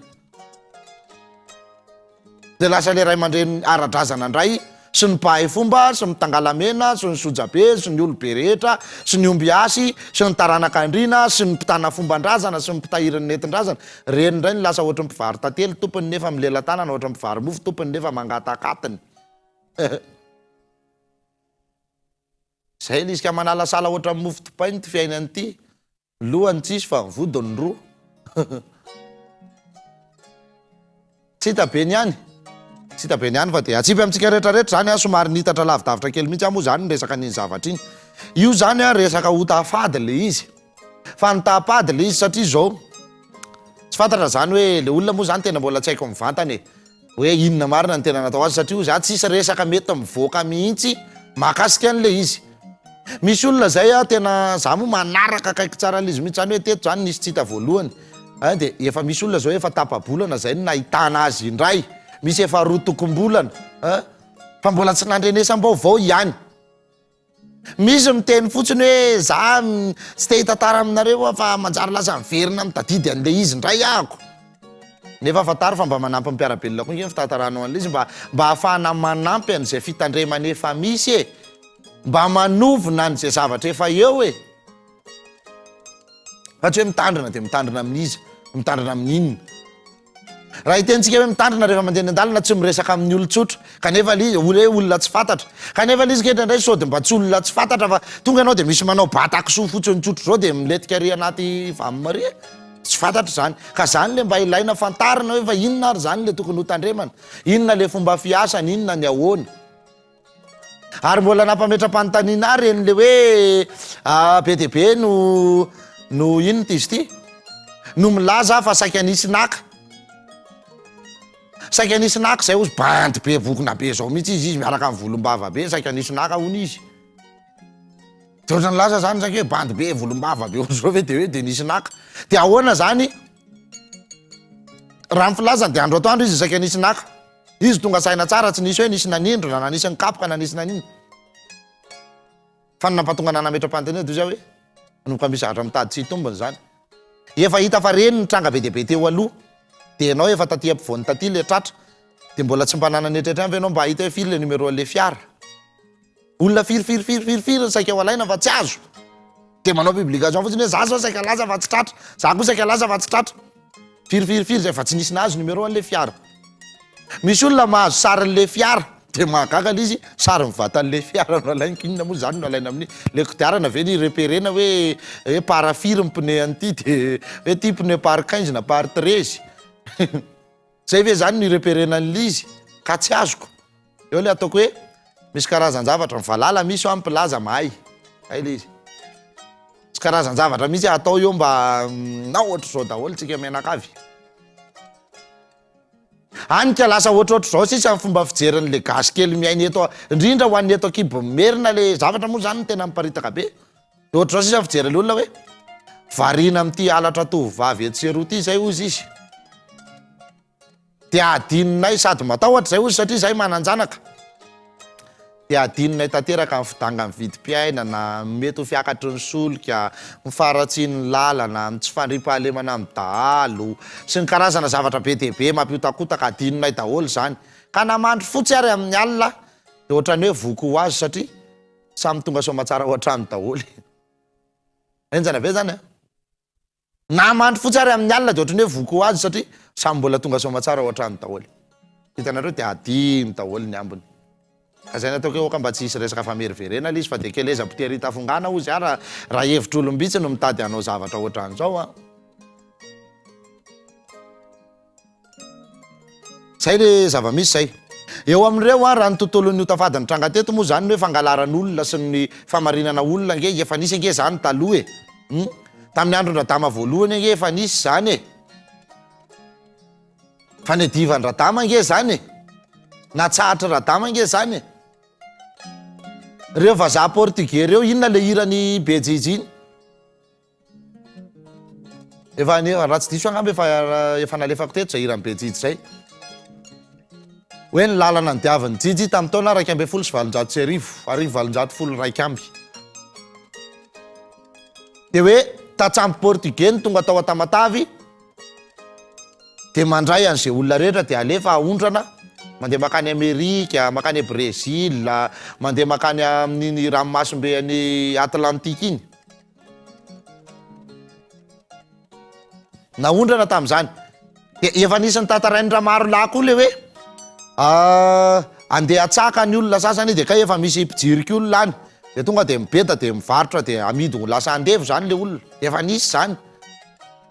Dia lasa le ray aman-dreny ara-drazana indray sy ny mpahay fomba sy ny tangalamena sy ny sojabe sy ny olobe rehetra sy ny omby asy sy ny taranak'andriana sy ny mpitana fomban-drazana sy ny mpitahirin'ny nentin-drazana reny indray ny lasa ohatra ny mpivary tantely tompony nefa milela-tanana ohatra ny mpivary mofo tompony nefa mangatakatiny. Zay izy ka manala sala ohatra ny mofo topainy ty fiainany ity lohany tsisy fa ny vodiny roa. Tsy hita be ny any. tsy hita be niany fa de atsipy amintsika rehetrarehetra zany a somary nitatra lavidavitra kely mihitsy moa zany resaka niny zavatra iny io zany a resaka hotafady le izy fa nitapady le izy satria zao tsy fantatra zany hoe le olona moa zany tena mbola tsy haiko mivantany hoe inona marina ny tena natao azy satria io za tsisy resaka mety mivoaka mihitsy mahakasika an'le izy misy olona zay a tena za moa manaraka akaiky tsara le izy mihitsy zany hoe teto zany nisy tsy hita voalohany de efa misy olona zao efa tapabolana zay no nahitana azy indray misy efa rotokom-bolana fa mbola tsy nandrenesam-baovao ihany misy miteny fotsiny hoe za tsy te hitantara aminareo fa manjary lasa miverina mitadidy an'le izy indray ahako nefa fataro fa mba manampy mpiarabelona koa ny fitantaranao an'le izy mba ahafahana manampy an'izay fitandremana efa misy mba manovona an'izay zavatra efa eo fa tsy hoe mitandrina de mitandrina amin'izy mitandrina amin'inona raha hitentsika hoe mitandrina rehefa mandeha ny andalina tsy miresaka amin'ny olon-tsotra kanefa le izy hoe olona tsy fantatra kanefa le izy ketra indray sao de mba tsy olona tsy fantatra fa tonga ianao de misy manao batakisoa fotsiny tsotro zao de miletika ary anaty vamomare tsy fantatra zany ka zany le mba ilaina fantarina hoe fa inona ary zany le tokony hotandremana inona le fomba fiasany inona ny ahoana ary mbola nampametram-panontaniana ary en'le hoe be de be no inona ty izy ty no milaza fa saika anisy naka saika anisy naka zay ozy bandy be vokona be zao mihitsy izy miaraka amin'ny volom-bava be saika anisy naka hony izy de ohatra ny laza zany saika hoe bandy be volom-bava be zao ve de nisy naka de ahoana zany raha mifilazany de andro atoandro izy saika anisy naka izy tonga saina tsara tsy nisy hoe nisy nanindro na nanisy ny kapoka na nisy nanino fa nampatonga nanametra-panontaniana de zao hoe nomboka misy zavatra mitady tsy hitombony zany efa hita fa reny ny tranga be de be teo aloha de ianao efa taty ampovoany taty le tratra de mbola tsy mba nananetretra fa ianao mba hita hoe firy le numéro an'le fiara olona firy saika ao alaina fa tsy azo de manao publication fotsiny hoe za zao saika laza fa tsy tratra za koa saika laza fa tsy tratra firy zay fa tsy nisy nazo numéro an'le fiara misy olona mahazo sarin'le fiara de mahagaga le izy sary mivatan'le fiara no alainiko inona moa zany no alaina amin'ny le kodiarana ve ny repérena hoe parafiry ny pneu an'ity de hoe ty pneu par 15 na par 13 zay ve zany ny repérena an'le izy ka tsy azoko eo le ataoko hoe misy karazan-javatra mivalala misy eo ampilaza mahay ay le izy tsy karazan-javatra misy atao eo mba na ohatra zao daholo tsika menakavy anika lasa ohatrohatro zao sisa amin'ny fomba fijeran'le gasy kely miainy eto indrindra ho an'ny eto akibo merina le zavatra moa zany no tena miparitaka be de ohatra zao sisa fijeran'le olona hoe variana amin'ity alatra tovovavy etseroa ty zay ozy izy de adininay sady matahotra zay ozy satria zay mananjanaka de adininay tanteraka amin'ny fidanga amin'ny vidim-piainana mety ho fiakatry ny solika mifaratsy ny lalana tsy fandriam-pahalemana amin'ny dahalo sy ny karazana zavatra be de be mampiotakotaka adininay daholo zany ka namandry fotsy ary amin'ny alina de ohatrany hoe voko ho azy satria samy tonga somatsara ohatrany daholo enjana ve zany namandry fotsy ary amin'ny alina de ohatrany hoe voko ho azy satria samy mbola tonga somatsara ohatrany daholo hitanareo de adimy daholo ny ambony zay nataoko hoe oka mba tsy hisy resaka fameriverena le izy fa de keleza mpitery tafongana ozy ara raha hevitra olombitsy no mitady anao zavatra ohatran'izao zay le zava-misy zay eo amin'ireo raha ny tontolon'ny hotafadiny tranga teto moa zany ny hoe fangalaran'olona sy ny famarinana olona nge efa nisy ange zany taloha tamin'ny andron-dradama voalohany ange efa nisy zany fanedivan-dradama nge zany natsahatra radama nge zany reo vazaha portugais reo inona le hirany bejiji iny efa raha tsy diso angamba efa nalefako teto zay hirany bejiji zay hoe ny lalana ny diaviny jiji tamin'ny taona 1 sy 7 raiky amby de hoe tatsampy portugais ny tonga tao atamatavy de mandray an'izay olona rehetra de alefa aondrana mandeha makany Amerika makany Brésil mandeha makany amin'ny ranomasombe any Atlantique iny naondrana tamin'izany de efa nisy ny tantarainy raha maro laha koa le hoe andeha atsaka ny olona sasany de ka efa misy mpijiriky olona any de tonga de mibeta de mivarotra de amidy ho lasa andevo zany le olona efa nisy zany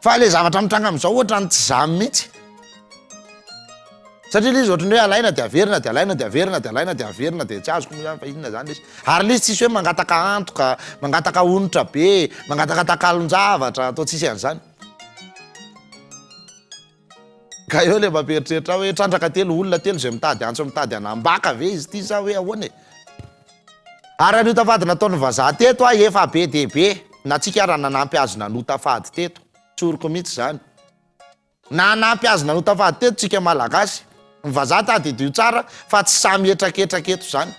fa le zavatra mitranga am'izao ohatra ny tsy zamy mihitsy satria le izy ohatrany hoe alaina de averina de alaina de averina de alaina de averina de tsy azoko zany fa inona zany le izy ary le izy tsisy hoe mangataka antoka mangataka onitra be mangataka takalon-javatra atao tsisy an'izany ka eo le mamperitreritra hoe trandraka telo olona telo zay mitady antso mitady anambaka ve izy ty sa hoe ahoana e ary anota fady nataony vazaha teto a efa be debe na tsika raha nanampy azy nanota fady teto tsoroko mihitsy zany nanampy azy nanota fady teto tsika malagasy vazaha tady dio tsara fa tsy samy etraketraketo zany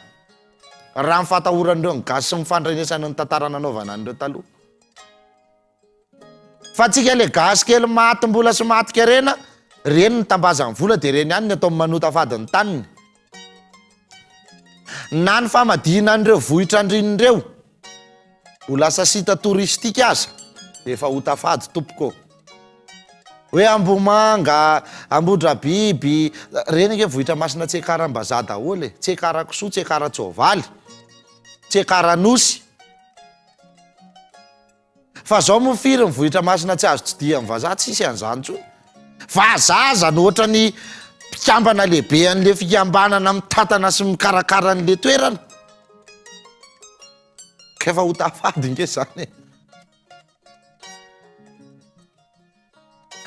raha mifatahoran'ireo ny gasy sy mifandrenesany ny tantara nanaovana an'ireo taloha fa tsika le gasy kely maty mbola sy maty kerena reny ny tambazany vola de reny ihany ny atao manota fady ny taniny na ny famadina an'ireo vohitra andrinireo ho lasa sita toristika aza de efa hota fady tompoko hoe Ambomanga, Ambodrabiby reny nge vohitra masina tsy ekaram-bazaha daholo tsy ekara-kisoa tsy ekara-tsoavaly tsy ekara-nosy fa zao mofiry ny vohitra masina tsy azo tsidia ny vazaha tsisy an'izany tsony vazaza no ohatra ny mpikambana lehibe an'le fikambanana mitantana sy mikarakara an'le toerana kefa hota fady nge zany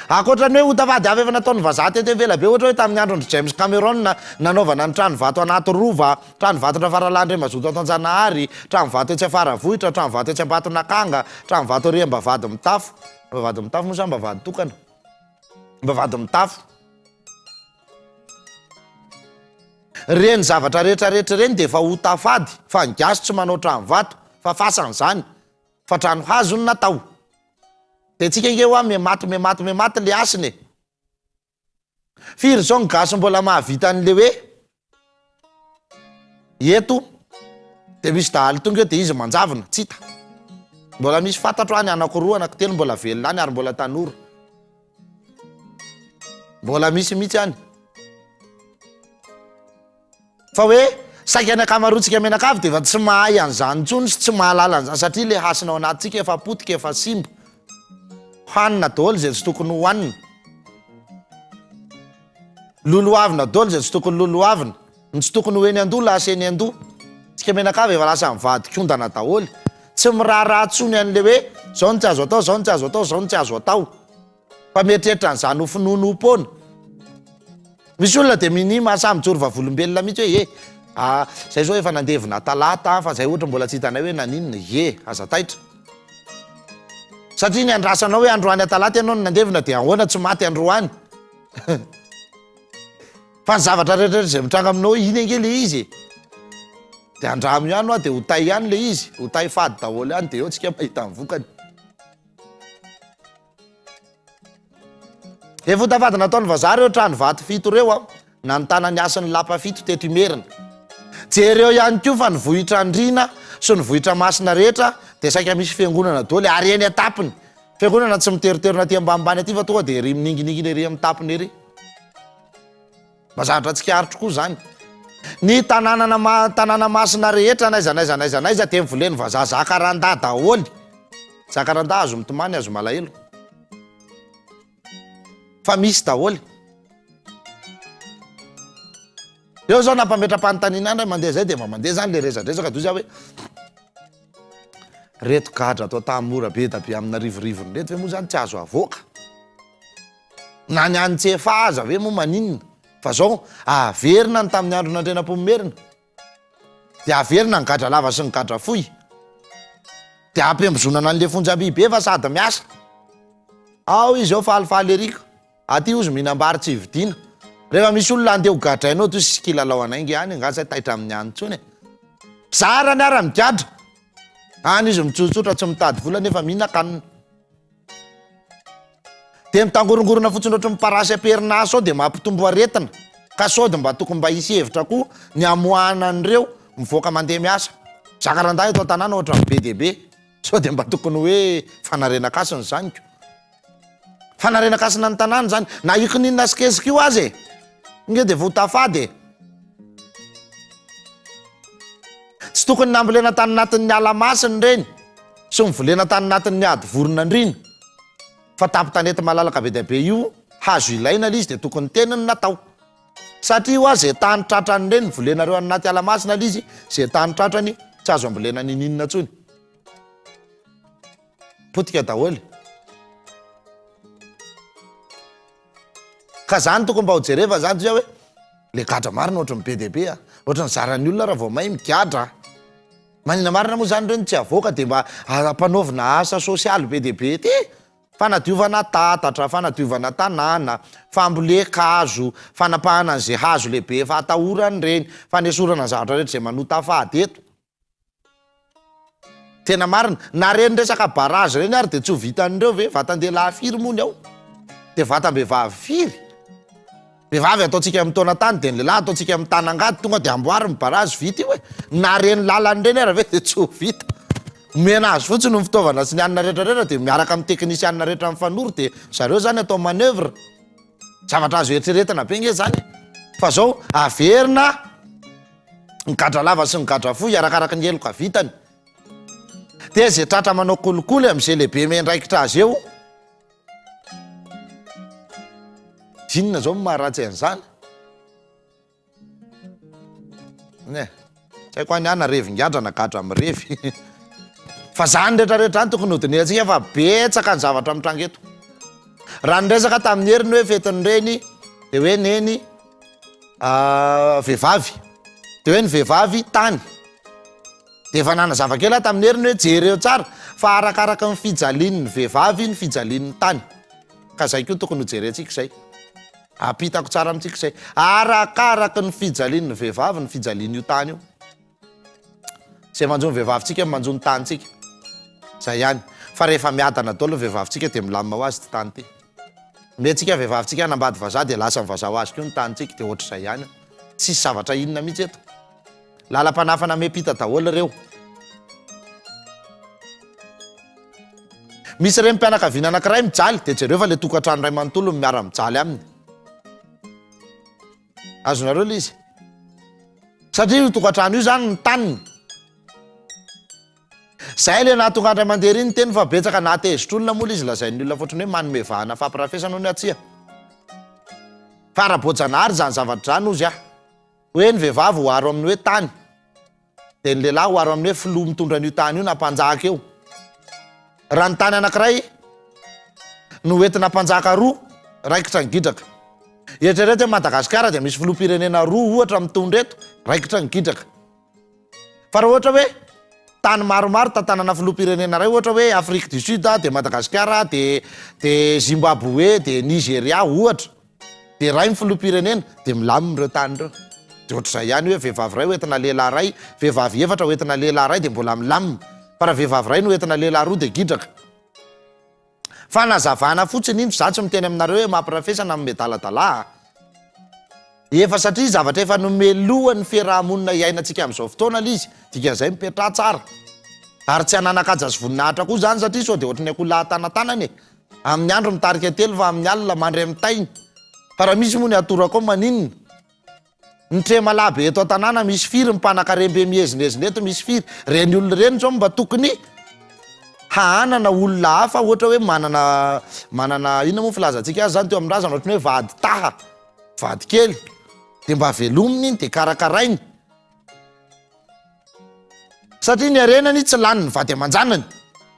akoatrany hoe hotafady avy efa nataony vazaha teto evela be ohatra hoe tamin'ny androny James Cameron nanaovana ny trano vato anaty rova trano vato Trafaralandre mazoto ato-Anjanahary trano vato etsy Afaravohitra trano vato etsy Ambatonakanga trano vato ry Ambavady mitafo Ambavady mitafo moa sa Ambavady tokana Ambavady mitafo reny zavatra rehetrarehetra reny de efa hotafady fa ny gasy tsy manao trano vato fa fasana zany fa trano hazo ny natao de tsika nge hoa mematy le asiny firy zao ny gasy mbola mahavita an'le hoe eto de misy dahaly tonga eo de izy manjavona tsy hita mbola misy fantatro any anakiroa anankitelo mbola velona any ary mbola tanora mbola misy mihitsy any fa hoe saika ny akamaroantsika menakavy de efa tsy mahay an'izany tsony sy tsy mahalala an'izany satria le hasinao anatytsika efa potika efa simba hanina daholo zay tsy tokony hohanina loloavina daholo zay tsy tokony loloavina ny tsy tokony hoeny an-doha lasa eny an-doha tsika menakavy efa lasa mivadikondana daholo tsy miraharaha tsony an'le hoe zao no tsy azo atao zao no tsy azo atao zao no tsy azo atao fa mieritreritra an'izany ho finono ho-pona misy olona de minima samy mijoro vavolombelona mihitsy hoe zay zao efa nandevina talata fa zay ohatra mbola tsy hitanay hoe naninona aza taitra satria ny andrasanao hoe androany atalata ianao no nandevina de ahoana tsy maty androany fa ny zavatra rehetrarehetra zay mitranga aminao iny ange le izy de andramo ihany de hotay ihany le izy hotay fady daholo ihany de eo tsika mahita ny vokany efa hotafady nataony vazaha reo trano vato fito reo na ny tanany asan'ny lapa fito teto imerina jereo ihany ko fa ny vohitra andrina sy ny vohitra masina rehetra de saika misy fiangonana daholo ary eny atapiny fiangonana tsy miteriterona aty ambanimbany aty fa tonga de ry miningininginy ery amin'ny tapiny ery mazahatra tsikarotro koa zany ny tanàna masina rehetra naiza de mivoleny vazaha zakaranda daholo zakaranda azo mitomany azo malahelo fa misy daholo eo zao nampametra-panontaniana any mandeha zay de mandeha zany le rezadresaka dozy hoe reto gadra atao tamora be da be amina rivorivony reto ve moa zany tsy azo avoaka na ny any tsy efa aza ve moa maninona fa zao averina ny tamin'ny andro nandrenam-pomerina de averina ny gadra lava sy ny gadra fohy de ampembozonana an'le fonjabibe fa sady miasa ao izy ao falifaly erika aty ozy mihinam-bary tsy hividiana rehefa misy olona andeha ho gadrainao to sy kilalao anaingy any ngasa taitra amin'ny any tsony zara ny ara migadra any izy mitsotsotra tsy mitady vola nefa mihina-kanina de mitangorongorona fotsiny ohatry miparasy am-perinasa ao de mampitombo aretina ka sody mba tokony mba hisy hevitra koa ny amoahana an'ireo mivoaka mandeha miasa zakaranda eto tanàna ohatra be debe sao de mba tokony hoe fanarenakasiny zanyko fanarenakasina ny tanàna zany na ikoninona sikezika io azy nge de votafady tsy tokony nambolena tany natin'ny alamasiny reny sy mivolena tany natin'ny ady vorona andriny fa tapitanety malalaka be dia be io hazo ilaina le izy de tokony teniny natao satria ho azy zay tany tratrany reny volenareo anaty alamasina l izy zay tany tratrany tsy azo ambolena nininona tsony potika daholy ka zany toko mba ho jereva zany zia hoe le gadra marina ohatra ny be deaibe a ohatra ny zaran'ny olona raha vao may migadra manina marina moa zany reny tsy avoaka de mba ampanaovina asa sosialy be deaibe ty fanadiovana tatatra fanadiovana tanàna famboleka hazo fanapahana an'izay hazo lehibe efa atahorany reny fanesorana ny zavatra rehetra zay manota fahady eto tena marina na reny resaka barazy reny ary de tsy ho vitan'ireo ve vatandehilahy firy mony ao de vatam-behivavy firy vehivavy ataontsika amin'ny taona tany de ny lehilahy ataontsika amin'ny tanangady tonga de amboary ny barazy vita io hoe na reny lalany reny ary ve de tsy ho vita mena azy fotsiny ny fitaovana sy ny anina rehetrarehetra de miaraka amin'ny teknisianina rehetra mifanory de zareo zany atao manœuvre zavatra azo eritreretina be nge zany fa zao averina ny gadra lava sy ny gadra fohy arakaraka ny eloka vitany de zay tratra manao kolikoly am'izay lehibe mendraikitra azy eo inona zao maharatsy an'izany ne tsy haiko any ana revyngadra na gadra am'revy fa zany rehetrarehetra zany tokony hodinentsika fa betsaka ny zavatra mitrangeto raha nyresaka tamin'ny heriny hoe fetiny reny de hoe neny vehivavy de hoe ny vehivavy tany de efa nana zavakely tamin'ny heriny hoe jereo tsara fa arakaraka ny fijalian'ny vehivavy ny fijalian'ny tany ka zay koa tokony hojerentsika zay apitako tsara amintsika zay arakaraka ny fijalian'ny vehivavy ny fijalian'io tany io zay manjony vehivavitsika manjony tanytsika zay ihany fa rehefa miadana daholo vehivavitsika de milamina ho azy ty tany ty metsika vehivavitsika nambady vazaha de lasa mivazaha ho azy keo ny tanytsika de ohatra zay ihany tsisy zavatra inona mihitsy eto lalam-panafana mepita daholo reo misy reny mpianakaviana anankiray mijaly de jereo fa le tokantrano ray manontolo miara mijaly aminy azonareo le izy satria io tokantrano io zany ny taniny zay le nahatonga andray mandeha ry ny teny fa betsaka natezitr'olona moa l izy lazain'ny olona fotrany hoe manomevahana famparafesana ny atsia farabojanahary zany zavatra zany ozy hoe ny vehivavy ho aro amin'ny hoe tany de ny lehilahy ho aro amin'ny hoe filoha mitondra an'io tany io nampanjaka eo raha ny tany anankiray no entina mpanjaka roa raikitra ny gidraka eritreretra hoe Madagasikara de misy filoham-pirenena roa ohatra mitondra eto raikitra ny gidraka fa raha ohatra hoe tany maromaro tantanana filoham-pirenena ray ohatra hoe Afrique du Sud de Madagasikara de Zimbabwe de Nigeria ohatra de ray ny filoham-pirenena de milamina ireo tany ireo de ohatra zay ihany hoe vehivavy ray hoentina lehilahy ray vehivavy efatra hoentina lehilahy ray de mbola milamina fa raha vehivavy ray no hoentina lehilahy roa de gidraka fa nazavana fotsiny iny zatsy miteny aminareo hoe mampirafesana amin'ny medaladala efa satria zavatra efa nomelohan'ny fiarahamonina iainantsika amin'izao fotoana l izy dikan'izay mipetra tsara ary tsy hananakaja azy voninahitra koa zany satria sao de ohatra ny akoho lahatanatanany amin'ny andro mitarika telo fa amin'ny alina mandray mitainy fa raha misy moa ny atorako maninona ny tremalabe eto an-tanàna misy firy mipanakarembe mihezinezina eto misy firy reny olona reny zao mba tokony haanana olona hafa ohatra hoe manana inona moa filazantsika azy zany teo amin'ny razana ohatra ny hoe vady taha vady kely de mba velominy iny de karakarainy satria ny arenany tsy lany ny vady aman-janany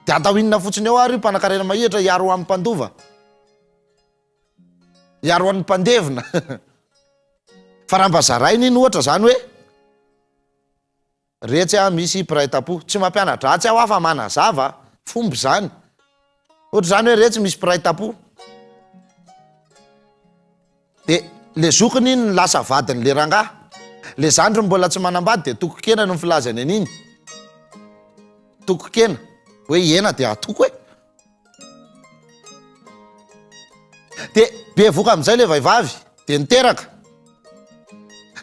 de atao inona fotsiny eo ary mpanakarena mahihatra hiaro amin'ny mpandova hiaro amin'ny mpandevina fa raha mbazarainy iny ohatra zany hoe retsy misy piraitapo tsy mampianadratsy aho afa manazava fomby zany ohatra zany hoe retsy misy piraitapo de le zokiny iny ny lasa vadiny le rangahy le zandro mbola tsy manambady de tokokena no filazany an'iny tokokena hoe ena de atoko de be voka am'izay le vehivavy de niteraka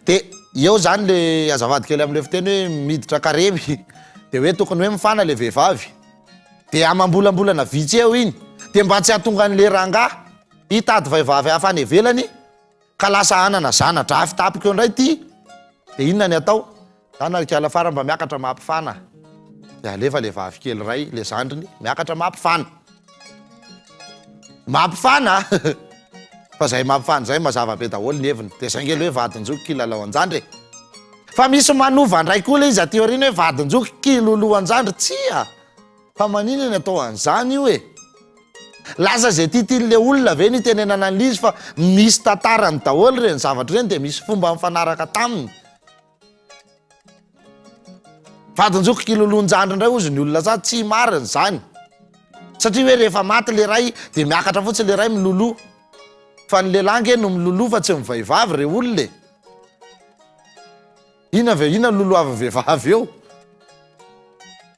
de eo zany le azavady kely am'le fiteny hoe miditra karemy de hoe tokony hoe mifana le vehivavy de amambolambolana vitsy eo iny de mba tsy hahatonga an'le rangahy hitady vehivavy hafa any ivelany ka lasa anana zanatra afitapika eo indray ty de inona ny atao zany arikala fara mba miakatra mampifana de alefa le vavy kely ray le zandriny miakatra mampifana fa zay mampifany zay mazava be daholo ny heviny de zay ngely hoe vadinjoko kilalao anjandry fa misy manova ndray koa le izy aty aoriana hoe vadinjoko kilolo anjandry tsia fa manina ny atao an'izany io e lasa zay titin'le olona ve ny tenenana an'izy fa misy tantarany daholo reny zavatra reny de misy fomba mifanaraka taminy vadinjoko kilolonjandry ndray ozy ny olona za tsy mariny zany satria hoe rehefa maty le ray de miakatra fotsiny le ray milolo fa ny lelange no milolo fa tsy mivavivavy re olona ina lolo avy vehivavy eo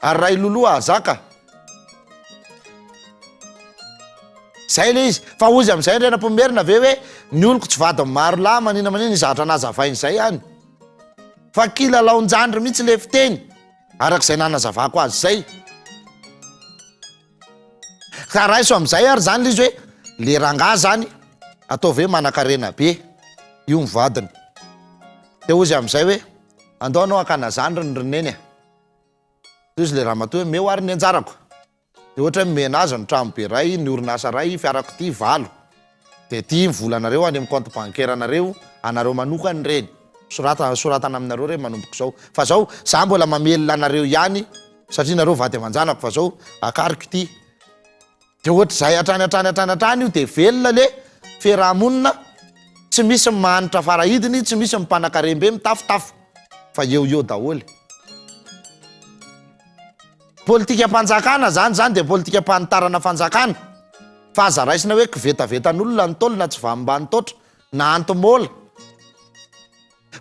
ary ray lolo azaka zay le izy fa ozy am'izay ndray nampomerina ve hoe ny oloko tsy vady maro lahy manina manina izahatra nazavainy zay any fa kilalaonjandry mihitsy le fiteny arak'izay nanazavako azy zay ka raiso am'izay ary zany le izy hoe le rangah zany ataovy hoe manan-karena be io mivadiny de ozy am'izay hoe andao anao akanazandry ny roneny izy le raha matoa hoe meo ary ny anjarako de ohatra hoe mena azy ny trano be ray ny orinasa ray fiarako ty 8 de ty mivolanareo any amin'ny compte bancaire anareo anareo manokany reny soratana aminareo re manomboko zao fa zao za mbola mamelona anareo ihany satria nareo vady amanjanako fa zao akariko ty de ohatra zay atrany io de velona le fiarahamonina tsy misy manitra farahidiny tsy misy mipanakarembe mitafotafo fa eo daholy politika mpanjakana zany de politika mpanitarana fanjakana fa aza raisina hoe kivetavetan'olona ny tolona tsy vambany totra na antomola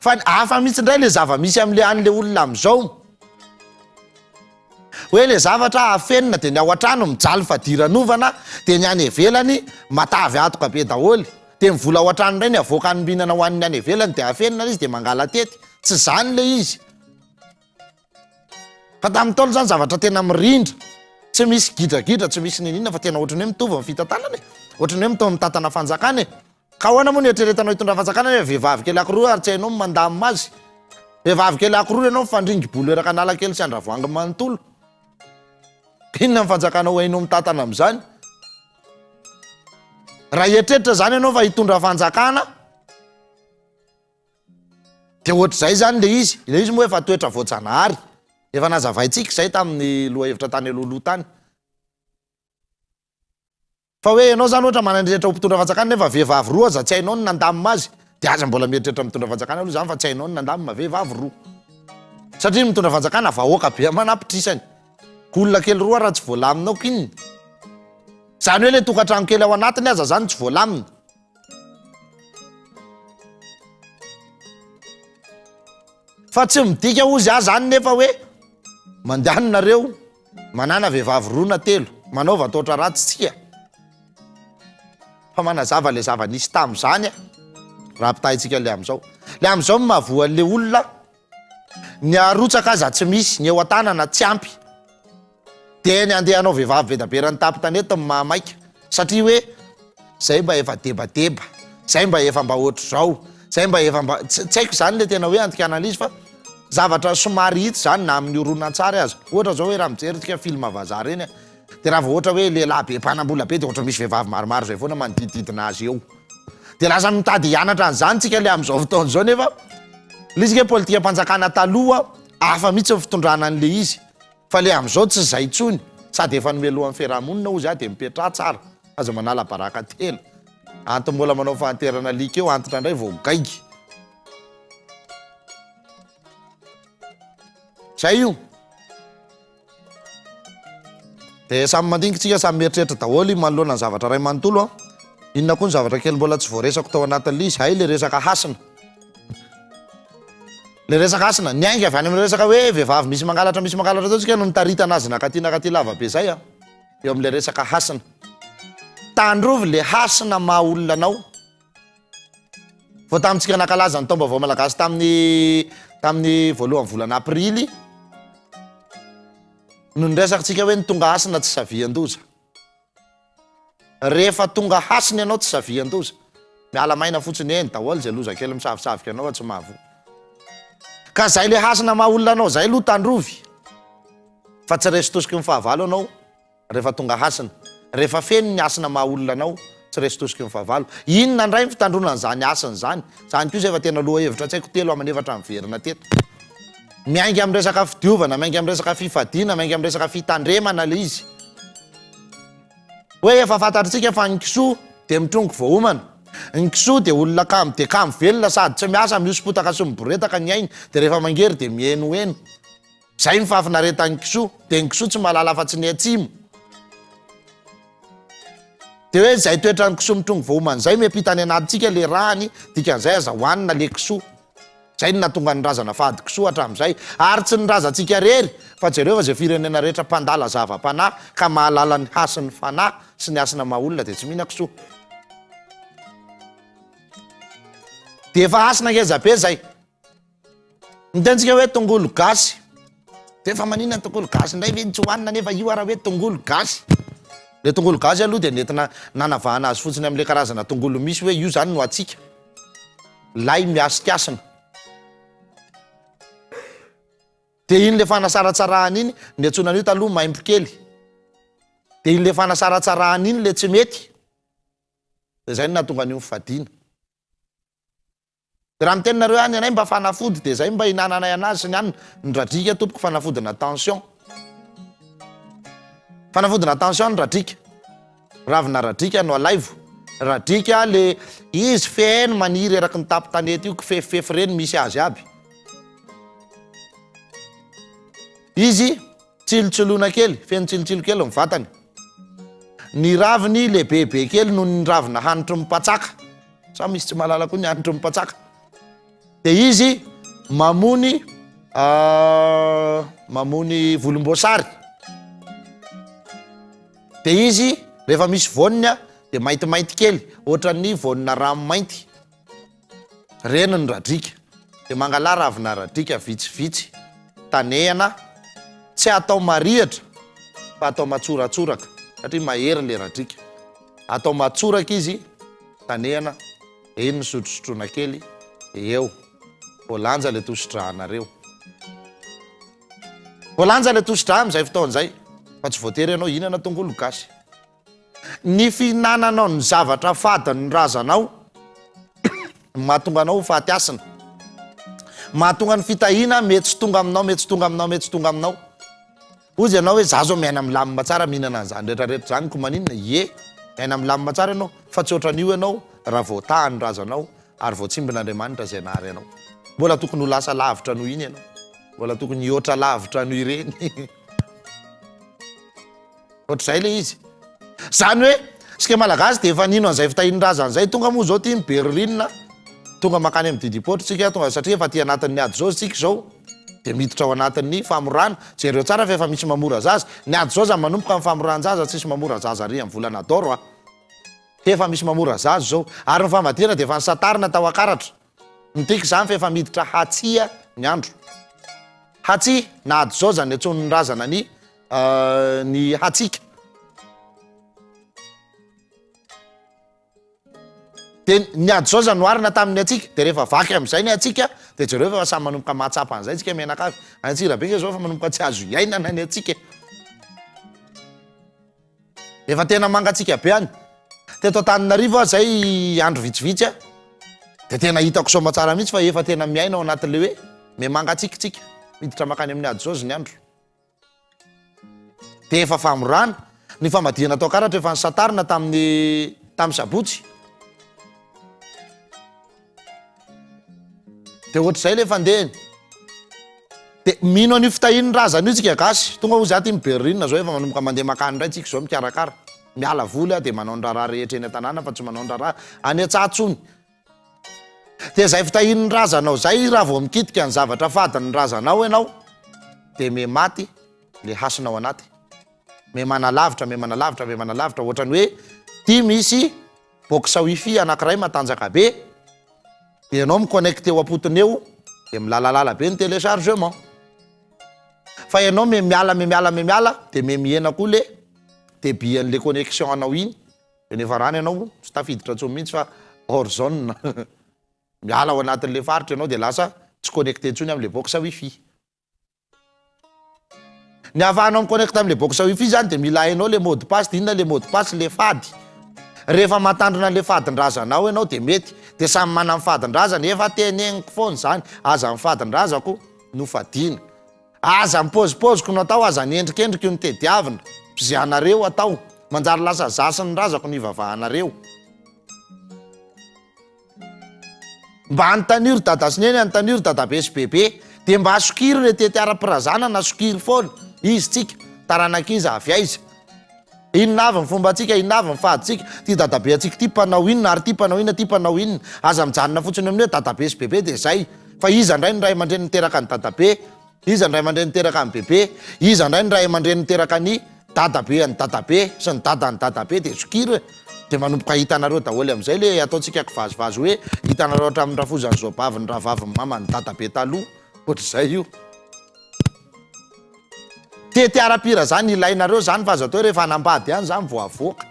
fa hafa mihitsy indray le zava-misy am'le an'le olona am'izao hoe le zavatra afenina de ny ao an-trano mijaly fadiran'ovana de ny any evelany matavy atoka be daholy de mivola ao an-trano indray ny avoaka anombinana ho an'ny any evelany de afenina izy de mangala tety tsy zany le izy fa tamin'ny taolo zany zavatra tena mirindra tsy misy gidragidra tsy misy ninina fa tena ohatrany hoe mitovy amin'ny fitatanana ohatrany hoe mitantana fanjakana ka hoana moa ny eritreretanao hitondra fanjakana hoe vehivavy kely akiroa ary tsy hainao mandamina azy vehivavy kely akiroa ianao mifandringy-bolo eraka nala kely sy andravoangy manontolo inona mifanjakanao hainao mitantana am'izany raha eritreretra zany ianao fa hitondra fanjakana de ohatra zay zany le izy moa efa toetra voatsanahary efa nazavaitsika zay tamin'ny loha hevitra tany aloloha tany fa hoe ianao zany ohatra manandrehetra ho mpitondra fanjakana nefa vehivavy roa aza tsy hainao ny nandamina azy de aza mbola mieritrretra mitondra fanjakana aloha zany fa tsy hainao ny nandamina vehivavy roa satria mitondra fanjakana vahoaka be manapitrisany olona kely roa raha tsy voalaminao kininy zany hoe le tokantrano kely ao anatiny aza zany tsy voalamina fa tsy midika ozy zany nefa hoe mandehanonareo manana vehivavy roa na telo manaova totra ratsitsika fa manazava le zava-nisy tam'zany raha pitahintsika le am'izao mahavoan'le olona ny arotsaka aza tsy misy ny eo an-tanana tsy ampy de ny andehanao vehivavy bedaberany tapy-tanety mahamaika satria hoe zay mba efa debadeba zay mba efa mba ohatr' zao zay mba efa mba tsy haiko zany le tena hoe antikanan'izy fa zavatra somary hitsy zany na amin'ny oronan-tsary azy ohatra zao hoe raha mijerytsika film vazaha reny de raha vao ohatra hoe lehilahy be mpanambola be de ohatra misy vehivavy maromaro zay foana manodidididina azy eo de lasa mitady hianatra an'izany tsika le am'izao fotaona zao nefa le izy ke politika mpanjakana taloha afa mihitsy fitondrana an'le izy fa le am'izao tsy zay tsony sady efa nomelohan'ny fiarahamonina ozy de mipetra tsara aza manala baraka telo anto mbola manao fahanterana lika eo antitra indray vao gaigy zay io de samy mandinikitsika samy mieritreritra daholo manoloana ny zavatra ray manontolo inona koa ny zavatra kely mbola tsy voaresako tao anatin'le izy hay le resaka hasina ny ainga avy any amin'ny resaka hoe vehivavy misy mangalatra zao tsika no nitaritana azy nakaty lava be zay eo am'le resaka hasina tandrovy le hasina maha olona anao vao tamintsika nakalaza ny taom-baovao malagasy tamin'ny voalohany volana aprily no niresakatsika hoe ny tonga hasina tsy savian-doza rehefa tonga hasina ianao tsy savian-doza miala maina fotsiny eny daholo zay loza kely misavosavoka anao tsy mahavo ka zay le hasina maha olona anao zay aloha tandrovy fa tsy resy tosiky ny fahavalo anao rehefa tonga hasina rehefa feno ny hasina maha olona anao tsy resitosiky nyfahavalo inona ndray fitandronana zany asany zany ko zay efa tena loha hevitra tsy haiko telo amanefatra miverina teto miaingy amin'ny resaka fidiovana miaingy amin'ny resaka fifadiana miaingy amin'ny resaka fitandremana le izy hoe efa fantatritsika fa ny kisoa de mitrongo voaomana ny kisoa de olona kamo de kamo velona sady tsy miasa miosopotaka sy miboretaka ny ainy de rehefa mangery de mienoeno zay ny fahafinaretan'ny kisoa de ny kisoa tsy mahalala fa tsy ny atsimo de hoe zay toetra ny kisoa mitrongo voaomana zay miampitany anatytsika le rahany dikan'izay azahoanina le kisoa zay ny natonga ny razana fady kisoa hatramin'izay ary tsy ny razantsika rery fa jereo fa zay firenena rehetra mpandala zava-panahy ka mahalala ny hasin'ny fanahy sy ny asina maha-olona de tsy mihina kisoa de efa asina ngezabe zay mitentsika hoe tongolo gasy de efa manina ny tongolo gasy ndray ve tsy hoanina nefa io ara hoe tongolo gasy le tongolo gasy aloha de nentina nanavahana azy fotsiny am'le karazana tongolo misy hoe io zany no atsika lay miasikasina de iny le fanasaratsarahany iny ny antsonan'io taloha maimbo kely de iny le fanasaratsarahany iny le tsy mety de zay no natonga an'io mifadiana de raha miteninareo any anay mba fanafody de zay mba hinananay anazy sy ny any ndradrika tompoko fanafodina tension fanafodina tension ny radrika ravina radrika no alaivo radrika le izy feno maniry eraky ny tapy tanety io kifefifefy reny misy azy aby izy tsilotsiloana kely feno tsilotsilo kely mivatany ny raviny le bebe kely no ny ravina hanitry mipatsaka sa misy tsy mahalala koa ny hanitry mipatsaka de izy mamony volomboasary de izy rehefa misy vonina de maintimainty kely ohatran'ny vonina rano mainty reny ny radrika de mangala ravina radrika vitsivitsy tanehana tsy atao marihatra fa atao matsoratsoraka satria mahery le radrika atao matsoraka izy tanehana eny ny sotrosotrona kely eo voalanja le tosidrahanareo voalanja le tosidraha am'izay fotaon'izay fa tsy voatery ianao hinana tongolo gasy ny fihinananao ny zavatra fadany razanao mahatonga anao faty asina mahatonga ny fitahina mety tsy tonga aminao mety tsy tonga aminao mety tsy tonga aminao ozy ianao hoe za zao miaina milamina tsara mihinana an'izany rehetrarehetra zany ko maninona ie miaina milamina tsara ianao fa tsy ohatran'io ianao raha voatahany razanao ary voatsimbin'andriamanitra zay nahary ianao mbola tokony ho lasa lavitra noho iny ianao mbola tokony hihoatra lavitra noho ireny ohatr'izay le izy zany hoe sika malagasy de efa nino an'izay fitahirin-drazan'izay tonga moa zao tia ny Berlina tonga makany amin'ny didipotro tsika tonga satria efa ty anatin'ny ady zao tsika zao de miditra ao anatin'ny famorana jereo tsara fa efa misy mamora zaza ny ady zao za manomboka amin'ny famoran-jaza tsisy mamora zaza ry amin'ny volana doro efa misy mamora zaza zao ary ny famadihana de efa nysatarina tao akaratra nitiky zany fa efa miditra hatsia ny andro hatsia na ady zao zany atsony ny razana ny hatsika de ny ady zao zany noarina tamin'ny atsika de rehefa vaky am'izay ny atsika de jereo efa samy manomboka mahatsapa an'izay tsika menakavy antsirabeka zao fa manomboka tsy azo iainana ny atsika efa tena mangatsika be any teto Antananarivo a zay andro vitsivitsy a de tena hitako soma tsara mihitsy fa efa tena miaina ao anatin'le hoe me mangatsikitsika miditra makany amin'ny ady zao zy ny andro de efa famorana ny famadihana atao karatra efa nysatarina tamin'ny sabotsy de ohatr'izay le fandehany de mino any fitahiny razana io tsika gasy tonga ho zaty Berlina zao efa manomboka mandeha makany ndray tsika zao mikarakara miala voly a de manao ny raharaha rehetra eny an-tanàna fa tsy manao ny raharaha any an-tsahatsony de zay fitahiny razanao zay raha vao mikitika ny zavatra fadany razanao ianao de me maty le hasinao anaty me manalavitra ohatrany hoe ty misy boxa wifi anankiray matanjaka be de ianao miconnecté eo apotony eo de milalalala be ny téléchargement fa ianao me miala de me mihena koa le debian'le connexion anao iny de nefa rano ianao tsy tafiditra tsony mihitsy fa hors zone miala ao anatin'le faritra ianao de lasa tsy connecté ntsony am'le boxa wifi ny ahafahanao miconnecté am'le boxa wifi zany de mila hainao le mot de passe de inona le mot de passe le fady rehefa matandrina le fadin-drazanao ianao de mety de samy mana ny fadin-drazana efa tenegniko foana zany aza ny fadin-drazako nofadina aza mipozipoziko natao aza nyendrikendriky io ny tediavina fizianareo atao manjary lasa zasiny razako ny ivavahanareo mba anytaniry dadasineny anytaniry dadabe sy bebe de mba asokiry le tetiara-pirazana na sokiry foana izy tsika taranankiza avy aiza inona avy ny fomba atsika inona avy ny fahaditsika ty dadabe atsika ty mpanao inona ary ty mpanao inona ty mpanao inona aza mijanona fotsiny amin'ny hoe dadabe sy bebe de zay fa iza ndray ny ray aman-dreny niteraka ny dadabe iza ny ray aman-dreny niteraka ny bebe iza ndray ny ray aman-dreny niteraka ny dadabe ny dadabe sy ny dada ny dadabe de sokiry de manomboka hitanareo daholo am'izay le ataontsika kivazivazy hoe hitanareo hatramin'ny rafozany zoabavy ny ravavy ny mama ny dadabe taloha ohatr'izay io tetiara-pira zany ilainareo zany fa azo atao rehefa anambady any zany voavoaka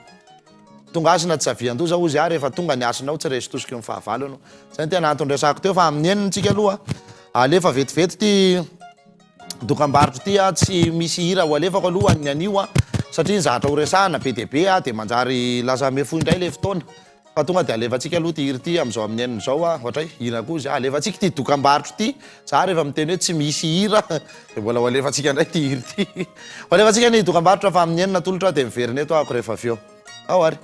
tonga asina tsy savian-doza ozy a rehefa tonga ny asinao tsy resy tosika ny fahavalo anao zay ny tena antondresako teo fa amin'ny enintsika aloha alefa vetivety ty dokam-barotra ty a tsy misy hira ho alefako aloha ny anio a satria ny zahatra ho resahana be de be a de manjary lasa mefo indray le fotoana fa tonga de alefatsika aloha ty hira ty am'izao amin'ny eniny zao a ohatra hoe hira koa zy alefatsika ty dokam-barotra ty za rehefa miteny hoe tsy misy hira de mbola ho alefatsika ndray ty hira ty ho alefatsika ny dokam-barotra fa amin'ny enina tolotra de miveriny eto ako rehefa avy eo ao ary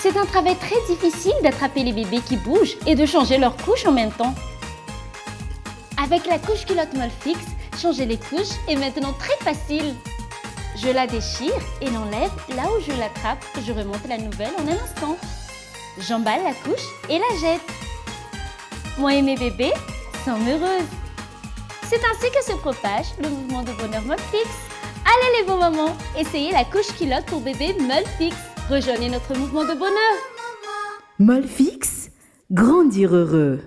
C'est un travail très difficile d'attraper les bébés qui bougent et de changer leurs couches en même temps. Avec la couche culotte molle fixe, changer les couches est maintenant très facile. Je la déchire et l'enlève là où je l'attrape. Je remonte la nouvelle en un instant. J'emballe la couche et la jette. Moi et mes bébés sommes heureuses. C'est ainsi que se propage le mouvement de bonheur molle fixe. Allez les bons mamans, essayez la couche culotte pour bébé molle fixe. Rejoignez notre mouvement de bonheur. Molle fixe, grandir heureux.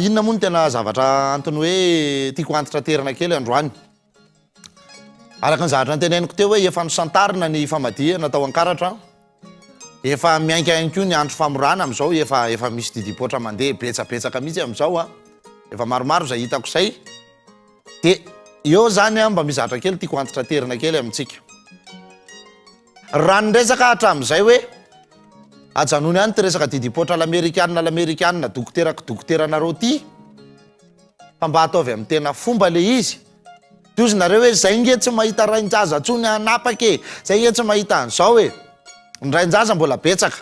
Inona moa ny tena zavatra antony hoe tiako antitra terana kely androany araka ny zavatra nyteneniko teo hoe efa nosantarina ny famadihana natao ankaratra efa miainkainko ny andro famorana am'izao efa misy didipotra mandeha betsabetsaka mihitsy am'izao a efa maromaro zay hitako zay de eo zany a mba mizatra kely tiako antitra terana kely amintsika raha nyresaka hatramin'izay hoe ajanony any ty resaka didipotra l'amérikanina dokotera-nareo ty fa mba ataovy amin'ny tena fomba le izy ty ozy nareo hoe zay nge tsy mahita rain-jaza tsony anapake zay nge tsy mahita an'izao hoe ny rain-jaza mbola betsaka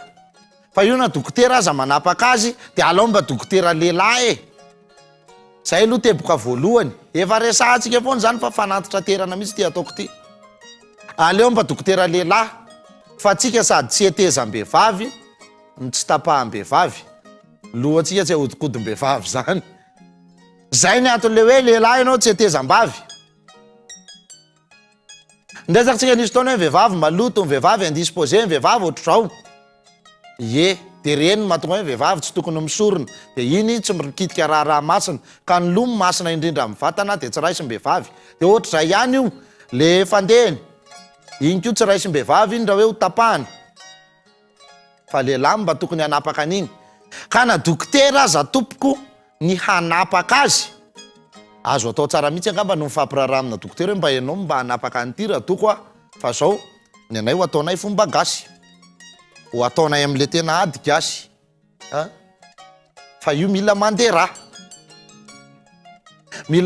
fa io na dokotera aza manapaka azy de alao mba dokotera lehilahy e zay aloha teboka voalohany efa resahantsika foana zany fa fanantitra terana mihitsy ty ataoko ty aleo mba dokotera lehilahy fa tsika sady tsy etezam-behivavy ny tsy tapaham-behivavy lohatsika tsy ahodikodom-behivavy zany zay ny antony le hoe lehilahy ianao tsy etezam-bavy ndresakatsika nisy taona hoe vehivavy maloto ny vehivavy indisposé ny vehivavy ohatr'izao ye de reny mahatonga hoe vehivavy tsy tokony misorona de iny tsy mikitika raha masina ka ny lomo masina indrindra amin'ny vatana de tsy raisym-behivavy de ohatr'izay ihany io le fandehany iny ko tsy raisym-behivavy iny raha hoe ho tapahana fa lehilahy mba tokony hanapaka an'iny ka na dokotera aza tompoko ny hanapaka azy azo atao tsara mihitsy angamba no mifampiraharaha amina dokotera hoe mba ianao mba hanapaka an'ity raha toko a fa zao ny anay ho ataonay fomba gasy ho ataonay am'le tena ady gasy fa io mila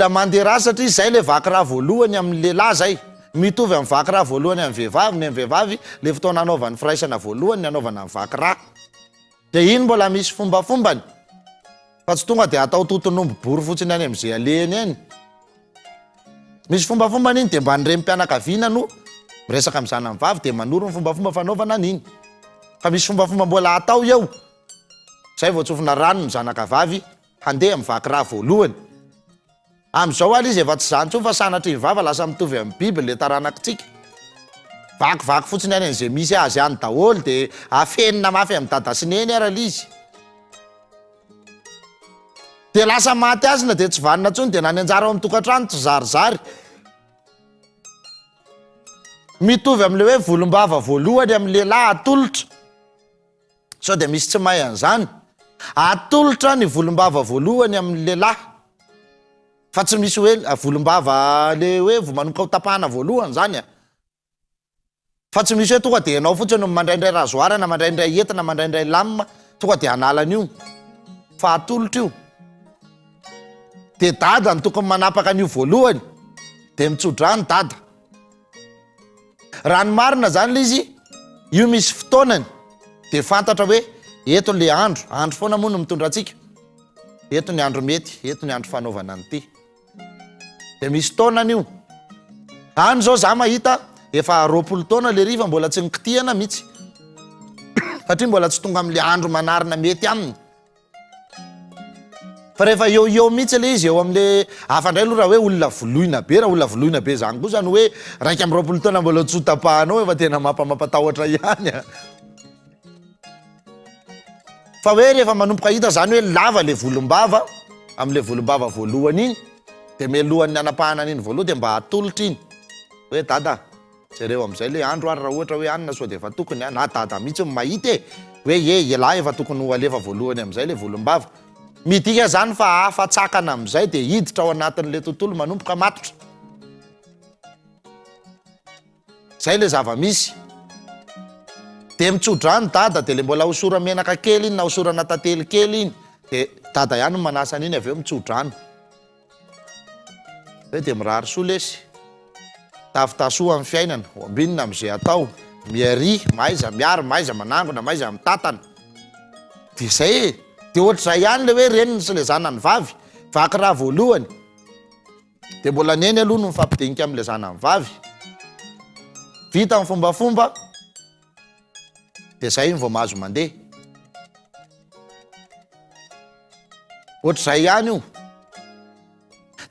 manderaha satria zay le vaky raha voalohany amin'ny lehilahy zay mitovy amin'ny vaky raha voalohany amin'ny vehivavy ny amin'ny vehivavy le fotoana anaovan'ny firaisana voalohany ny anaovana ny vaky raha de iny mbola misy fombafombany fa tsy tonga dia atao totonombo bory fotsiny any am'izay aleny any. Misy fombafomba n'iny dia mba nirem-pianakaviana no miresaka amin'ny zanany vavy dia manoro ny fombafomba fanaovana an'iny. Fa misy fombafomba mbola atao eo. Zay vao tsofina rano ny zanaka vavy handeha mivaky raha voalohany. Am'izao aly izy efa tsy zany tso fa sanatry ny vava lasa mitovy amin'ny biby le taranakitsika. Vakivaky fotsiny any an'izay misy azy any daholo dia afenina mafy amin'ny dada sy neny ara izy. Dia lasa maty azy na dia tsy vanina tsony dia nany anjara ao amin'ny tokantrano tsy zarizary. Mitovy amin'le hoe volombava voalohany amin'ny lehilahy atolotra. Sao dia misy tsy mahay an'izany. Atolotra ny volombava voalohany amin'ny lehilahy. Fa tsy misy hoe volombava le hoe manomboka ho tapahana voalohany zany a. Fa tsy misy hoe tonga dia ianao fotsiny no mandraindray razoara na mandraindray entana mandraindray lamina tonga dia hanala an'io. Fa atolotra io. Dia dada ny tokony manapaka an'io voalohany dia mitsodrano dada. Raha ny marina zany le izy io misy fotoanany dia fantatra hoe eto le andro foana moa no mitondra antsika. Eto ny andro mety, eto ny andro fanaovana an'ity. Dia misy taonany io. Any zao za mahita efa 20 taona le riva mbola tsy nikitihana mihitsy. Satria mbola tsy tonga amin'le andro manarina mety aminy. Fa rehefa eo mihitsy le izy eo amin'le afandray aloha raha hoe olona voloina be, raha olona voloina be zany kosa ny hoe 20 taona mbola tsy ho tapahanao efa tena mampatahotra ihany a. Fa hoe rehefa manomboka hita zany hoe lava le volombava amin'le volombava voalohany iny dia mialohan'ny anapahana an'iny voalohany dia mba atolotra iny. Hoe dada, jereo amin'izay le andro ary raha ohatra hoe anina sao dia efa tokony na dada mihitsy mahita hoe lahy efa tokony ho alefa voalohany amin'izay le volombava. Midika zany fa afa-tsakana amin'izay dia hiditra ao anatin'le tontolo manomboka matotra. Zay le zava-misy. Dia mitsodrano dada dia le mbola hosora menaka kely iny na hosorana tantely kely iny dia dada ihany no manasa an'iny avy eo mitsodrano. Hoe dia mirary soa lesy. Tafitasoa amin'ny fiainana, ambinina amin'izay atao, miary, maiza miary, maiza manangona, maiza mitantana. Dia zay dia ohatr'izay ihany le hoe reniny sy le zanany vavy vaky raha voalohany. Dia mbola neny aloha no mifampidinika amin'le zanany vavy. Vita amin'ny fombafomba dia zay ny vao mahazo mandeha. Ohatr'izay ihany io.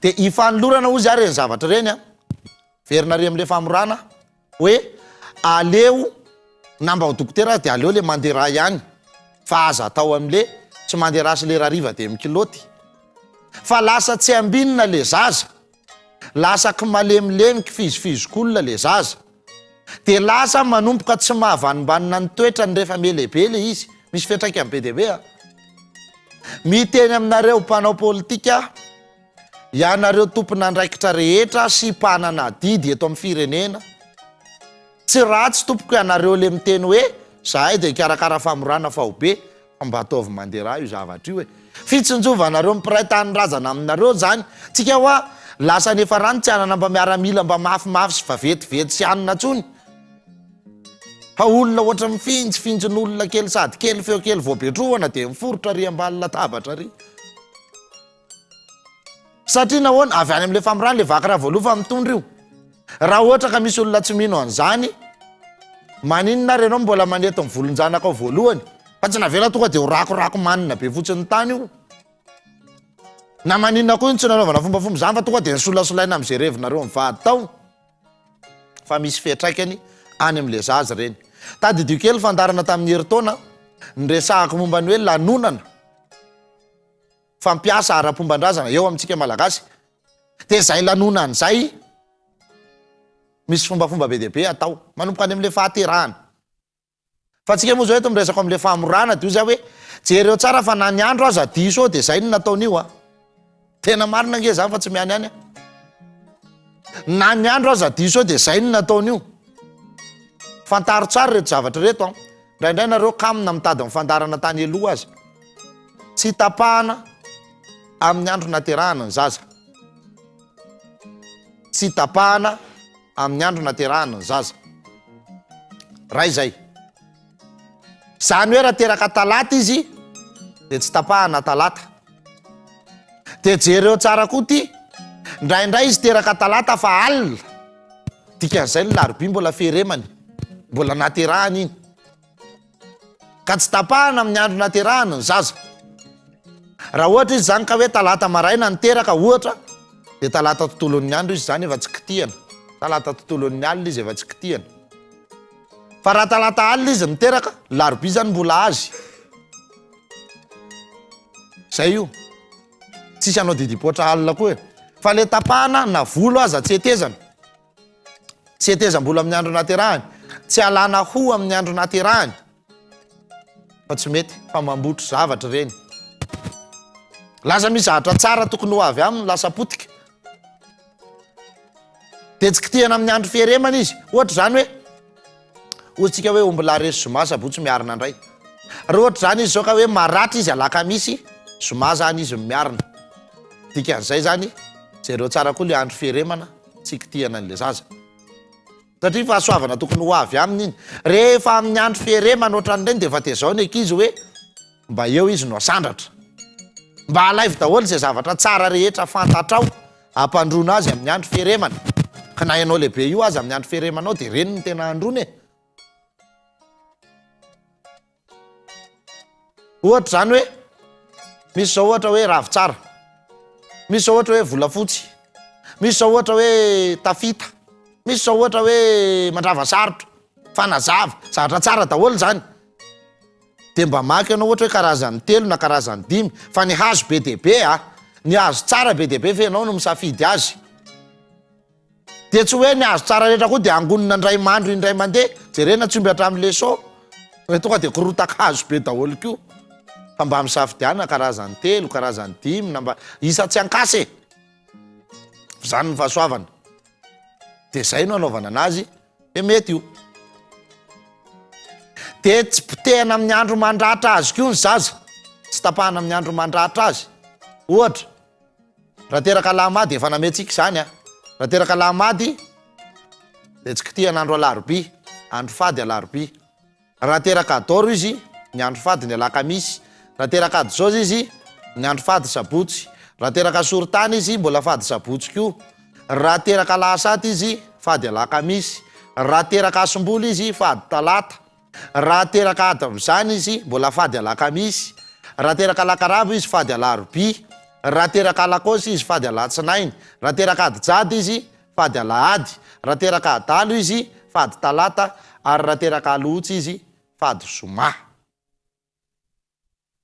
Dia hifanolorana ozy ary ny zavatra reny a. Verina ry amin'le famorana hoe aleo namba ho dokotera dia aleo le mandeha ihany. Fa aza atao amin'le tsy mandeha rasy le rariva dia mikilaoty. Fa lasa tsy ambinina le zaza. Lasa kimalemilemy kifizifizikolona le zaza. Dia lasa manomboka tsy mahavanimbanina ny toetra ny rehefa melehibe le izy. Misy fiantraikany be dia be a. Miteny aminareo mpanao politika, ianareo tompon'andraikitra rehetra sy mpanana didy eto amin'ny firenena. Tsy ratsy tompoko ianareo le miteny hoe zahay dia ikarakara famorana fa ho be mba ataovy mandeha io zavatra io. Fitsinjovanareo mpiray tany razana aminareo zany. Tsika hoa lasa nefa rano tsy anana mba miaramila mba mafimafy sy vavetivety sy anina tsony. Fa olona ohatra mifinjifinjin'olona kely sady kely feo kely voabetroana dia miforotra ry ambany latabatra ry. Satria nahoana avy any amin'le famorana le vaky raha voaloha fa mitondra io. Raha ohatra ka misy olona tsy mino an'izany, maninona renao mbola maneto ny volonjanaka ao voalohany fa tsy navela tonga dia ho rakorako manina be fotsiny tany io. Na maninona koa iny tsy nanaovana fombafomba zany fa tonga dia nisolasolaina amin'izay revinareo mivady tao. Fa misy fiantraikany any amin'le zaza reny. Tadidio kely fandarana tamin'ny herintaona niresahako momba ny hoe lanonana fampiasa ara-pombandrazana eo amintsika malagasy. Dia izay lanonana izay misy fombafomba be dia be atao manomboka any amin'le fahaterahana. Fa tsika moa zao eto miresaka amin'le famorana dia io zay hoe jereo tsara fa na ny andro aza diso dia izay no nataon'io a. Tena marina nge zany fa tsy miany any a. Na ny andro aza diso dia izay no nataon'io. Fantaro tsara reto zavatra reto a. Indraindray nareo kamina mitady mifandarana tany aloha azy. Tsy tapahana amin'ny andro naterahana ny zaza. Tsy tapahana amin'ny andro naterahana ny zaza. Ray zay. Zany hoe raha teraka talata izy dia tsy tapahana talata. de jereo tsara koa ty ndraindray izy teraka talata fa alina dikan'izay ny larobia mbola feremany mbola naterahany iny ka tsy tapahana amin'ny andro naterahana ny zaza raha ohatra izy zany ka hoe talata maraina niteraka ohatra de talata tontolon'ny andro izy zany efa tsy kitihana talata tontolon'ny alina izy efa tsy kitihana fa raha talata alina izy miteraka larobia zany mbola azy zay io tsisy anao didipoatra alina koa e fa le tapahana na volo aza tsy etezana tsy etezam-bola amin'ny andro naterahany tsy alana ho amin'ny andro naterahany fa tsy mety fa mambotra zavatra reny lasa misy zavatra tsara tokony ho avy aminy lasa potika de tsy kitihana amin'ny andro fiheremana izy ohatra zany hoe ohatsika hoe ombola resy zoma sabotsy miarina indray raha ohatra zany izy zao ka hoe maratra izy alakamisy zoma zany izy miarina dikan'izay zany jereo tsara koa le andro fiheremana tsy kitihana an'le zaza satria fahasoavana tokony ho avy aminy iny rehefa amin'ny andro fiheremana ohatran'ireny de efa tezao ny ankizy hoe mba eo izy no asandratra mba halaivy daholo zay zavatra tsara rehetra fantatrao ampandrona azy amin'ny andro fiheremana ka na ianao lehibe io azy amin'ny andro fiheremanao de reny ny tena androny e ohatra zany hoe misy zao ohatra hoe ravitsara misy zao ohatra hoe volafotsy misy zao ohatra hoe tafita misy zao ohatra hoe mandrava sarotra fanazava zavatra tsara daholo zany de mba maky anao ohatra hoe karazany 3 na karazany 5 fa ny hazo be deaibe ny hazo tsara be deaibe fe ianao no misafidy azy de tsy hoe ny hazo tsara rehetra koa de angonina indray mandro indray mandeha jerena tsy omby hatramin'le so hoe tonga de korotaka hazo be daholo kio fa mba misafidiana karazany 3 karazany 5 na mba isa tsy ankasy e zany ny fahasoavana de zay no anaovana anazy de mety io de tsy potehana amin'ny andro mandratra azy kio ny zaza tsy tapahana amin'ny andro mandratra azy ohatra raha teraka lahimady efa nametsika zany raha teraka lahimady de tsy kitihana andro alarobia andro fady alarobia raha teraka adoro izy ny andro fady ny alakamisy raha teraka adizaozy izy ny andro fady sabotsy raha teraka sorotany izy mbola fady sabotsy kio raha teraka lahasaty izy fady alakamisy raha teraka asomboly izy fady talata raha teraka adamizany izy mbola fady alakamisy raha teraka lakarabo izy fady alarobia raha teraka alakosy izy fady alatsinainy raha teraka adijady izy fady alahady raha teraka adalo izy fady talata ary raha teraka alotsy izy fady zoma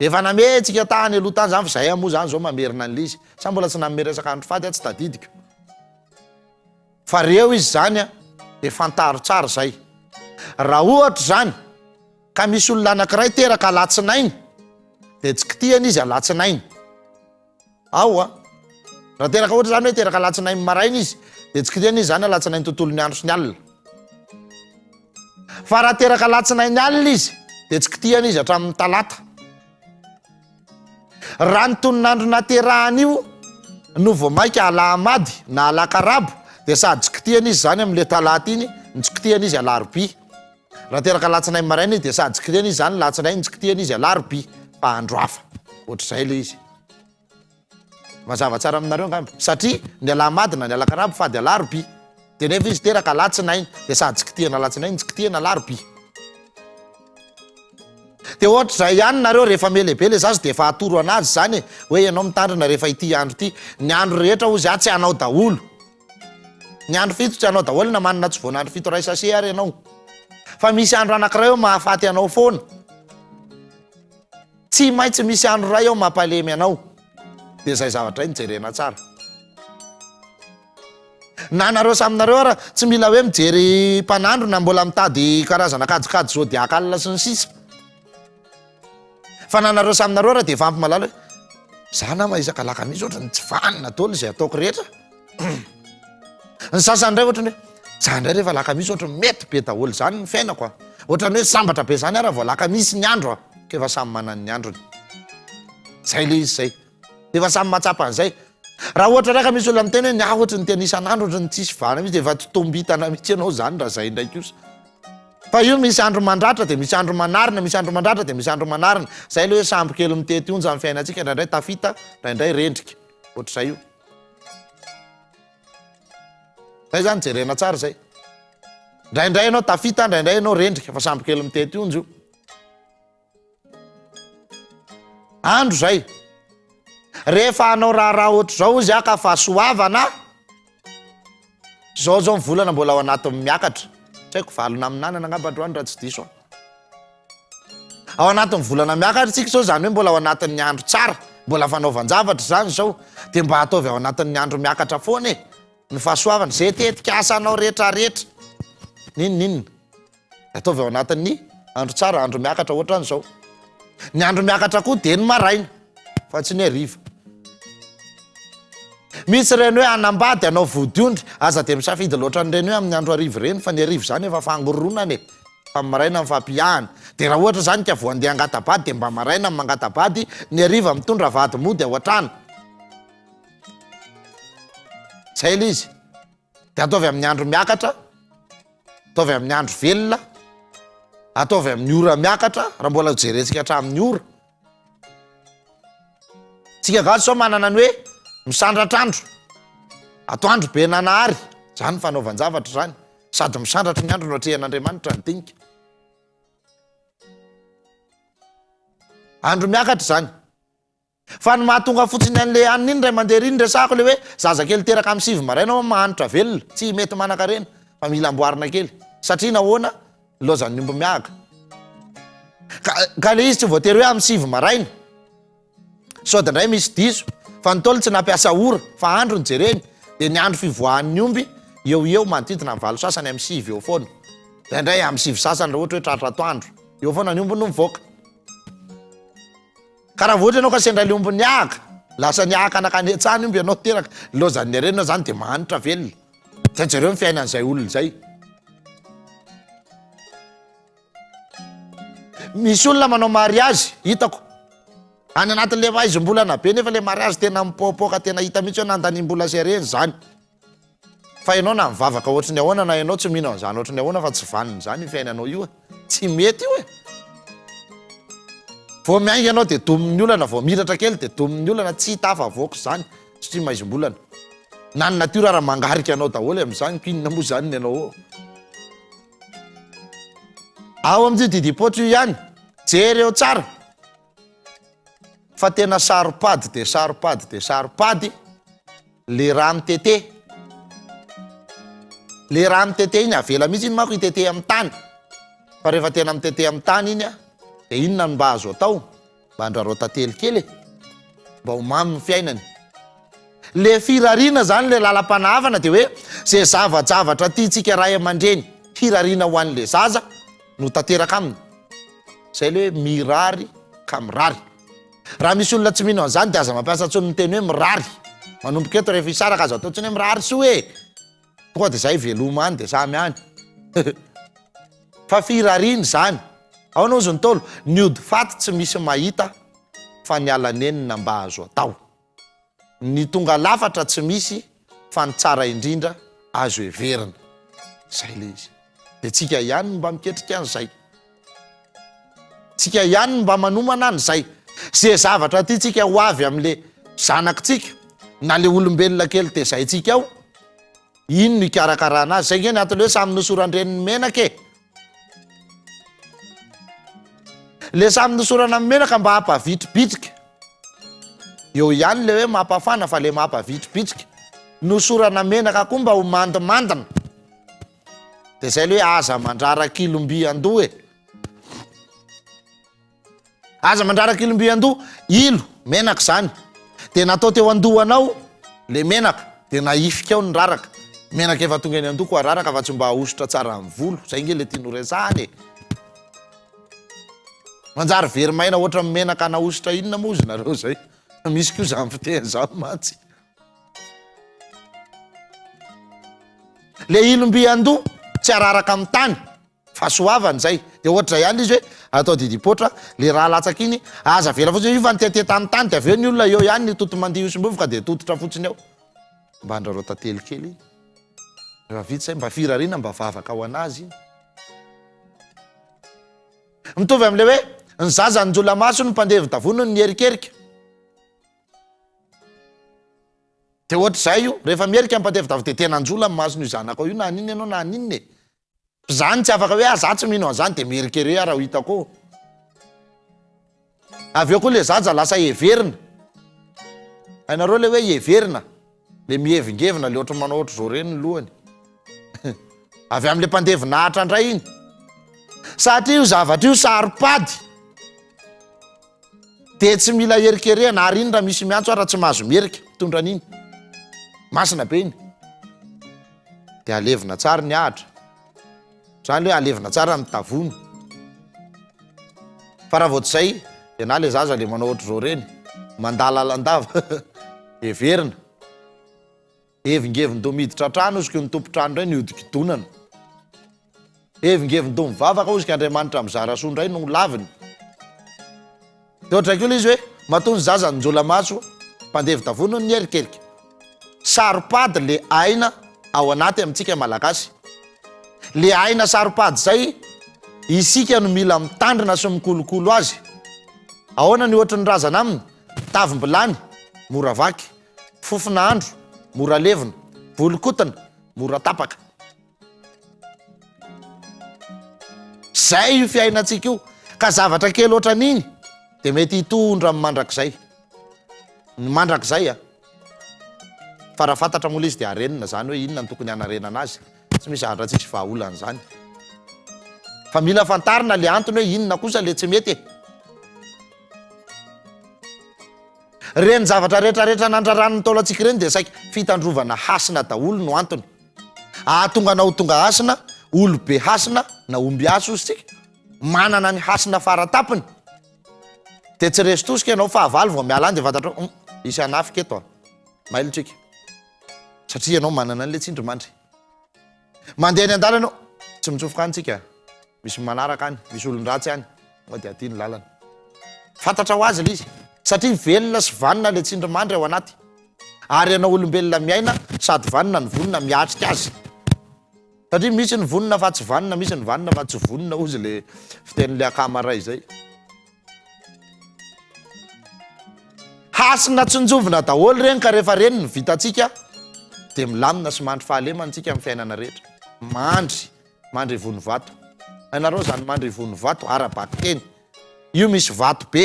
efa nametsika tany aloha tany zany fa zay amoa zany zao mamerina an'le izy sa mbola tsy nameresaka andro fady tsy tadidiko fa reo izy zany de fantaro tsara zay raha ohatra zany ka misy olona anankiray teraka alatsinainy de tsy kitihana izy alatsinainy raha teraka ohatra zany hoe teraka alatsinainy maraina izy de tsy kitihana izy zany alatsinainy tontolon'ny andro sy ny alina fa raha teraka alatsinainy alina izy de tsy kitihana izy hatramin'ny talata raha ny tonin'andro naterahana io no vo maika alahimady na alakarabo de sady tsy kitihana izy zany am'le talata iny ny tsy kitihana izy alarobia raha teraka latsinainy maraina izy de sady tsy kitihana izy zany latsinainy tsy kitihana izy alarobia fa andro hafa ohatr'izay le izy mazava tsara aminareo ngamba satria ny alahimady na ny alakarabo fady alarobia de nefa izy teraka latsinainy de sady tsy kitihana latsinainy tsy kitihana alarobia de ohatra zay ihany nareo rehefa melehibe le zazy de efa atoro anazy zany hoe ianao mitandrina rehefa ity andro ity ny andro rehetra ozy tsy anao daholo ny andro fito tsy anao daholo na manana tsy voanandro fito ray sase ary ianao fa misy andro anankiray eo mahafaty anao foana tsy maintsy misy andro ray eo mampalemy anao de zay zavatra iny jerena tsara na nareo saminareo ara tsy mila hoe mijery mpanandro na mbola mitady karazana kajikajy zodiaka alina sy ny sisa fa na nareo saminareo ara de efa ampimalala hoe zana mahizaka lakamisy ohatra ny tsy vanina daholo zay ataoko rehetra ny sasany ndray ohatrany hoe za ndray rehefa lakamisy ohatra mety be daholo zany ny fiainako ohatrany hoe sambatra be zany ara vao lakamisy ny andro ka efa samy manany ny androny zay le izy zay de efa samy mahatsapa an'izay raha ohatra raka misy olona miteny hoe ny ohatra ny tena isan'andro ohatra ny tsisy vana mihitsy de efa totombitana mihitsy ianao zany raha zay ndraiky io fa io misy andro mandratra de misy andro manarina misy andro mandratra de misy andro manarina zay le hoe sambo kely mitety onja amin'ny fiainantsika indraindray tafita indraindray rendrika ohatr'izay io zay zany jerena tsara zay ndraindray ianao tafita ndraindray ianao rendrika fa samby kely mitety onjo io andro zay rehefa anao raha ohatr'izao izy aka fa soavana zao mivolana mbola ao anatin'ny miakatra tsy haiko valona amin'nanana angamba androany raha tsy diso ao anatin'ny volana miakatra tsika zao zany hoe mbola ao anatin'ny andro tsara mbola fanaovan-javatra zany zao de mba ataovy ao anatin'ny andro miakatra foana e ny fahasoavana zay tetika asanao rehetrarehetra ninonninona ataovy ao anatin'ny andro tsara andro miakatra ohatran'izao ny andro miakatra koa de ny maraina fa tsy ny hariva misy reny hoe anambady anao vodiondry aza de misafidy loatra nyreny hoe amin'ny andro arivo reny fa ny arivo zany efa fangoronana e fa maraina mifampiahana de raha ohatra zany ka voandeha angatabady de mba maraina mangatabady ny ariva mitondra vady mody ao an-trano zay le izy de ataovy amin'ny andro miakatra ataovy amin'ny andro velona ataovy amin'ny ora miakatra raha mbola jerentsika hatramin'ny ora tsika gasy sao manana ny hoe misandratra andro atoandro be nanahary zany fanaovan-javatra zany sady misandratra ny andro no atrehan'Andriamanitra ny dinika andro miakatra zany fa ny mahatonga fotsiny an'le an'iny ray mandeha riny resako le hoe zazakely teraka amin'ny sivy maraina mahanitra velona tsy mety manankarena fa mila amboarina kely satria nahoana lozan'ny ombo miaka ka le izy tsy voatery hoe amin'ny sivy maraina sao de ndray misy diso fa ny tolo tsy nampiasa ora fa andro ny jereny de ny andro fivoahan'ny omby eo manodidina amin'ny valo sasany amin'ny sivy eo foana de ndray amin'ny sivy sasany raha ohatra hoe tratra atoandro eo foana ny omby no mivoaka ka raha voatra ianao ka sendra le omby niaka lasa niaka anakany etsany omby ianao teraka lozan'ny arenina zany de mahanitra velona zay jereo mifiainan'izay olona zay misy olona manao mariazy hitako any anatin'le fahaizom-bolana be nefa le mariazy tena mipoapoaka tena hita mihitsy hoe nandanim-bola sy areny zany fa ianao na mivavaka ohatry ny ahoana na ianao tsy mino an'izany ohatry ny ahoana fa tsy vaniny zany fiainanao io tsy mety io e vao miainga ianao de domin'ny olana vao miratra kely de domin'ny olana tsy hita hafa voako zany satria maizom-bolana na ny natiora raha mangarika anao daholo amin'izany kinona moa zany ny ianao ao amin'ity didipotro io ihany jery eo tsara fa tena saropady de saropady de saropady le raha mitete le raha mitete iny avela mihitsy iny manko hitete amin'ny tany fa rehefa tena mitete amin'ny tany iny a de inona no mba azo atao mba andrarao tantely kely mba ho mamy ny fiainany le firariana zany le lalam-panahavana de hoe zay zavajavatra tiatsika ray aman-dreny hirariana ho an'le zaza no tanteraka aminy zay le hoe mirary ka mirary raha misy olona tsy mino an'izany de aza mampiasa tsony ny teny hoe mirary manomboka eto rehefa isaraka azo atao tsony hoe mirary sy hoe tonga de zay veloma any de samy any fa firariana zany ao anao zy ny tolo ny ody faty tsy misy mahita fa ny alanenina mba azo atao ny tonga lafatra tsy misy fa ny tsara indrindra azo everina zay le izy de tsika ihany mba miketrika an'izay tsika ihany mba manomana an'izay zay zavatra ty tsika ho avy am'le zanakitsika na le olombelona kely te zay tsika ao ino no ikarakarana azy zay ngeny atole hoe samy nosorandreniny menaka e le samy nosorana amin'ny menaka mba hampavitribitrika eo ihany le hoe mampafana fa le mampavitribitrika nosorana menaka koa mba ho mandimandina de zay le hoe aza mandrarakilomby andoha e aza mandrarakilomby andoha ilo menaka zany de natao teo andohanao le menaka de naifika ao ny raraka menaka efa tonga eny andoha koa raraka fa tsy mba ahosotra tsara amin'ny volo zay nge le tianoresahany e manjary very maina ohatra menaka nahosotra inona mozy nareo zay misy ko zany fiteny zao matsy le ilomby andoha tsy araraka amin'ny tany fa soavany zay de ohatra ihany izy hoe atao didipotra le raha latsaka iny aza vela fotsiny io fa niteteta amin'ny tany de aveo ny olona eo ihany ny toto mandeha osombovoka de tototra fotsiny ao mba andrarao tantely kely iny rehefa vita zay mba firariana mba vavaka ao anazy iny mitovy am'le hoe ny zaza ny jolamaso no mpandeha vitavony ny erikerika de ohatr'izay io rehefa mierika ampatevitavy de tena anjola amin'ny masony io zanako io na aninny ianao na aninny e zany tsy afaka hoe za tsy mino an'zany de mierikery raha ho hitako avy eo koa le zaja lasa heverina hainareo le hoe heverina le mievingevina le ohatry manao ohatry zao reny ny lohany avy am'le mpandevinahitra indray iny satria io zavatra io saropady de tsy mila herikerena ary iny raha misy miantso raha tsy mahazo mierika tondra an'iny masina be iny de alevina tsara ny ahatra zany hoe alevina tsara ny tavony fa raha voatr'izay de na le zaza le manao ohatry zao reny mandala landava heverina evingevin-do miditra trano izy ko ny tompo-trano ray nihodikidonana evingevin-do mivavaka izy ka Andriamanitra mizara soa ndray no laviny de ohatra keo le izy hoe matony zaza nyjola maso mpandevi tavono ny erikerika saropady le aina ao anaty amintsika malagasy le aina saropady zay isika no mila mitandrina sy mikolokolo azy ahoana ny ohatry ny razana aminy tavim-bilany mora vaky fofona andro mora levina volokotana mora tapaka zay io fiainantsika io ka zavatra kely oatra an'iny de mety hitondra amin'ny mandrakizay ny mandrakizay a fa raha fantatra mola izy de arenina zany hoe inona ny tokony hanarena anazy tsy misy ahatra tsisy vahaolana zany fa mila fantarina le antony hoe inona kosa le tsy mety reny zavatra rehetrarehetra nandraranony taolantsika reny de saiky fitandrovana hasina daholo no antony ahatonga na ho tonga hasina olo be hasina na omby aso izy tsika manana ny hasina faratapiny de tsy resy tosika ianao fahavalo vao miala any de fantatra isy anafika eto mailontsika satria ianao manana an'le tsindry mandry mandeha ny andala ianao tsy mitsofoka anytsika misy manaraka any misy olon-dratsy any de aty ny lalana fantatra ho azy le izy satria velona sy vanina le tsindry mandry ao anaty ary ianao olombelona miaina sady vanina ny vonina miatrika azy satria misy ny vonina fa tsy vanina misy ny vanina fa tsy vonina ozy le fiten'le akamaray zay hasina tsinjovina daholo reny ka rehefa reny ny vitatsika de milamina sy mandry fahalemantsika amin'ny fiainana rehetra mandry vony vato ainareo zany mandry vony vato arabaky teny io misy vato be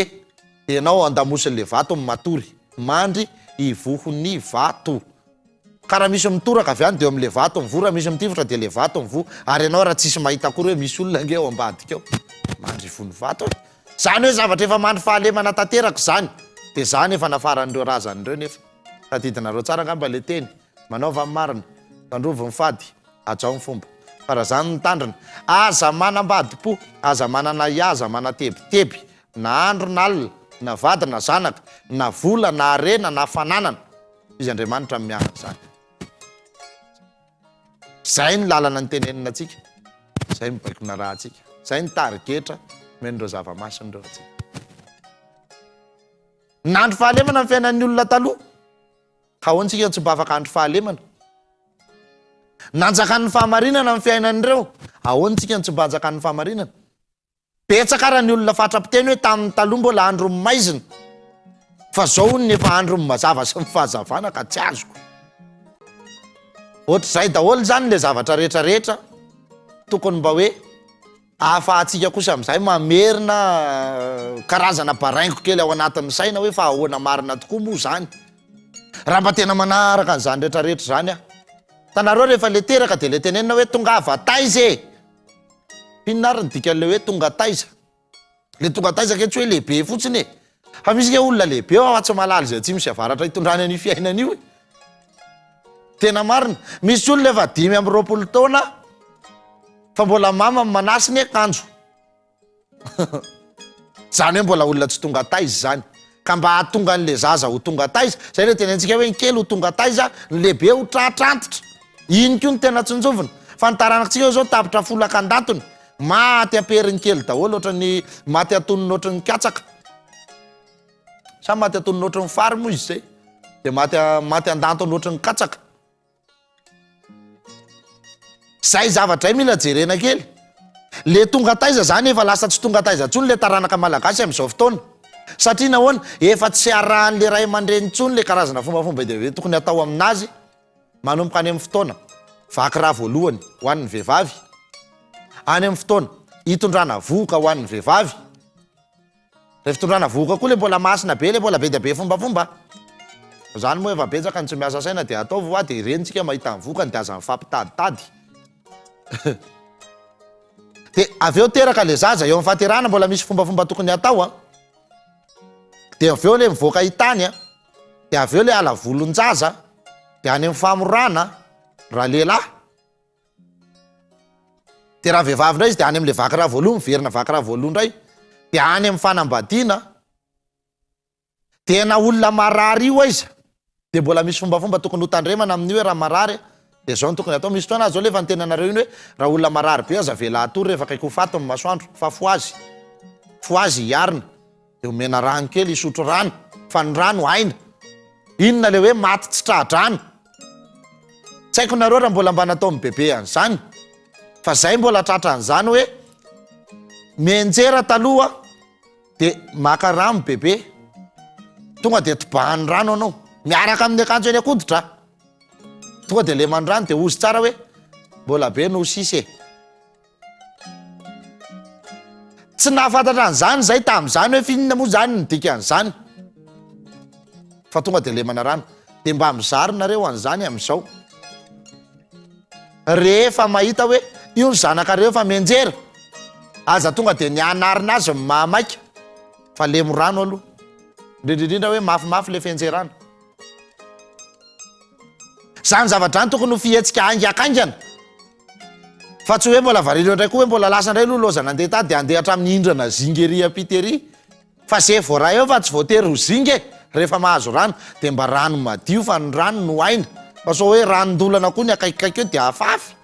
de ianao andamosin'le vato amin'ny matory mandry ivohony vato ka raha misy mitoraka avy any de eo am'le vato mivo raha misy mitivotra de le vato mivo ary ianao raha tsisy mahita akory hoe misy olona nge ao ambadika ao mandry vony vato zany hoe zavatra efa mandry fahalemana tanteraka zany de zany efa nafaran'ireo razan'ireo nefa tadidinareo tsara ngamba le teny manaova amin'ny marina tandrovo ny fady ajao ny fomba fa raha zany nitandrina aza manambadi-po aza manana iaza manatebiteby na andro na alina na vady na zanaka na vola na arena na fananana izy Andriamanitra miaraka zany zay ny lalana ny tenenina atsika zay mibaikona raha atsika zay ny tarigetra men'ireo zava-mason'ireo atsika nandro fahalemana ny fiainan'ny olona taloha ka hoantsika tsy mba afaka andro fahalemana nanjakan'ny fahamarinana ny fiainan'ireo ahoantsika tsy mba anjakan'ny fahamarinana betsaka raha ny olona fatrapiteny hoe tamin'ny taloha mbola andro maizina fa zao ny efa andro mazava sy mifahazavana ka tsy azoko ohatr'izay daholo zany le zavatra rehetrarehetra tokony mba hoe ahafahantsika kosa am'izay mamerina karazana baraingo kely ao anatin'ny saina hoe fa ahoana marina tokoa moa zany raha mba tena manaraka an'izany rehetrarehetra zany a tanareo rehefa le teraka de le tenenina hoe tongava taiza e inona ary ny dikan'le hoe tonga taiza le tonga taiza ke tsy hoe lehibe fotsiny e fa misy ke olona lehibe ao tsy malaly zay tsy misy avaratra hitondrany an'io fiainan'io e tena marina misy olona efa 5 taona fa mbola mama manasiny akanjo zany hoe mbola olona tsy tonga taiza zany ka mba hahatonga an'le zaza ho tonga taiza zay le tenentsika hoe ny kely ho tonga taiza ny lehibe ho tratrantitra iny koa ny tena tsinjovina fa nitaranaktsika zao tapitra folaka andatony maty aperiny kely daholo ohatrany maty atonony ohatrany katsaka sa maty atonony ohatrany fary moa izy zay de maty andantony ohatrany katsaka zay zavatra mila jerena kely le tonga taiza zany efa lasa tsy tonga taiza tsony le taranaka malagasy am'izao fotoana satria nahoana efa tsy arahan'le ray aman-dreny ntsony le karazana fombafomba de tokony atao aminazy manomboka any amin'ny fotoana vaky raha voalohany ho an'ny vehivavy, any amin'ny fotoana hitondrana voka ho an'ny vehivavy, re fitondrana voka koa le mbola masina be le mbola be dia be fombafomba zany moa efa betsaka ny tsy miasa saina de ataovy de irentsika mahita ny vokany de aza mifampitaditady de avy eo teraka le zaza eo amin'ny fahaterahana mbola misy fombafomba tokony atao de avy eo le mivoaka hitany de avy eo le ala volon-jaza de any amin'ny famorana raha lehilahy de raha vehivavy indray izy de any amin'le vaky raha voalohany miverina vaky raha voalohany indray de any amin'ny fanambadiana tena olona marary io izy de mbola misy fombafomba tokony ho tandremana amin'io hoe raha marary de zao ny tokony atao. Misy fotoana zao lefa ny tenanareo iny hoe raha olona marary be aza vela atory rehefa kaiky ho fato amin'ny masoandro fa foazy hiarina de omena rano kely isotro rano fa ny rano aina inona le hoe maty tsy tradrano tsy haiko nareo raha mbola mba natao bebe an'izany fa zay mbola tratra an'izany hoe mienjera taloha de maka rano bebe tonga de tibahany rano anao miaraka amin'ny akanjo eny akoditra tonga de lemany rano de ozy tsara hoe mbola be no sisy tsy nahafantatra an'izany zay tamin'izany hoe finina moa zany nidika an'izany fa tonga de lemana rano de mba mizarinareo an'izany amin'izao rehefa mahita hoe io ny zanakareo fa mienjera aza tonga de ny anarina azy mamaika fa lemo rano aloha indrindrindrindra hoe mafimafy le fienjerana zany zavatra any tokony ho fihetsika aingakaingana fa tsy hoe mbola varilo ndray koa hoe mbola lasa ndray aloha lozana andeha tady de andeha hatramin'ny indrana zingeria piteria fa zay vao raha eo fa tsy voatery ho zinge rehefa mahazo rano de mba rano madio fa ny rano no aina fa so hoe ranondolana koa ny akaikikaiky eo de afafy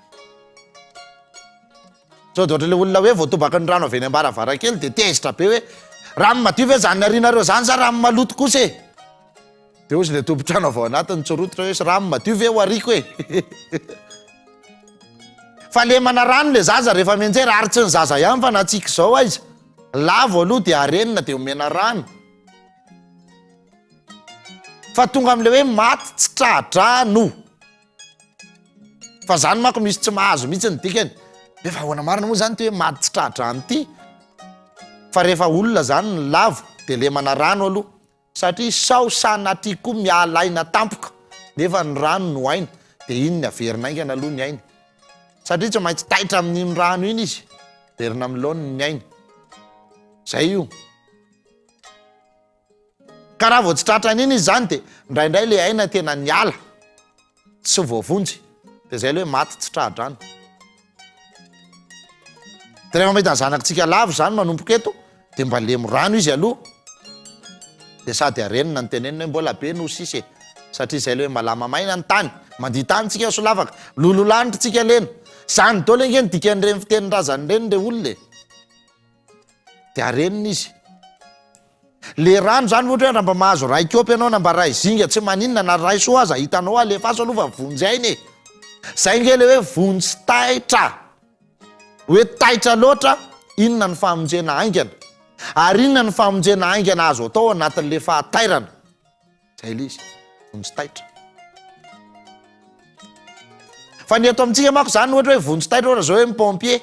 so de ohatra le olona hoe voatobaka ny rano avy eny ambaravarakely de tezitra be hoe rano madio ve zany narianareo zany sa rano maloto kosa e de ozy le tompotrano avao anatiny tsorototra hoe rano madio ve ho ariko e fa lemana rano le zaza rehefa mienjera ary tsy ny zaza ihany fa natsika zao aiza lavo aloha de arenina de omena rano fa tonga am'le hoe maty tsy tradrano fa zany manko misy tsy mahazo mihitsy ny dikany efa ahoana marina moa zany ty hoe maty tsy tradrano ty fa rehefa olona zany ny lavo de lemana rano aloha satria sao sanatria koa mialaina tampoka nefa ny rano no aina de iny ny averina aingana aloha ny aina satria tsy maintsy taitra amin'iny rano iny izy verina amin'ny laony ny aina zay io ka raha vao tsy tratran'iny izy zany de indraindray le aina tena niala tsy voavonjy de zay le hoe maty tsy tradrano de rehefa mahita ny zanakitsika lavo zany manompoka eto de mba lemo rano izy aloha de sady arenina ny tenenina hoe mbola be no sisy e satria zay le hoe malama maina ny tany mandiha tany tsika solavaka lolo lanitra tsika lena zany dolo nge nydika an'ireny fitenin-drazany reny le olona e de arenina izy le rano zany ohatra hoe raha mba mahazo ray kopy ianao na mba ray zinga tsy maninona na ray soa aza hitanao alefaso aloha fa vonjy ainy e zay nge le hoe vonjy taitra hoe taitra loatra inona ny famonjena aingana ary inona ny famonjena aingana azo atao anatin'le fahatairana zay le izy vonjy taitra fa ny eto amintsika manko zany ohatra hoe vonjy taitra ohatra zao hoe mipompier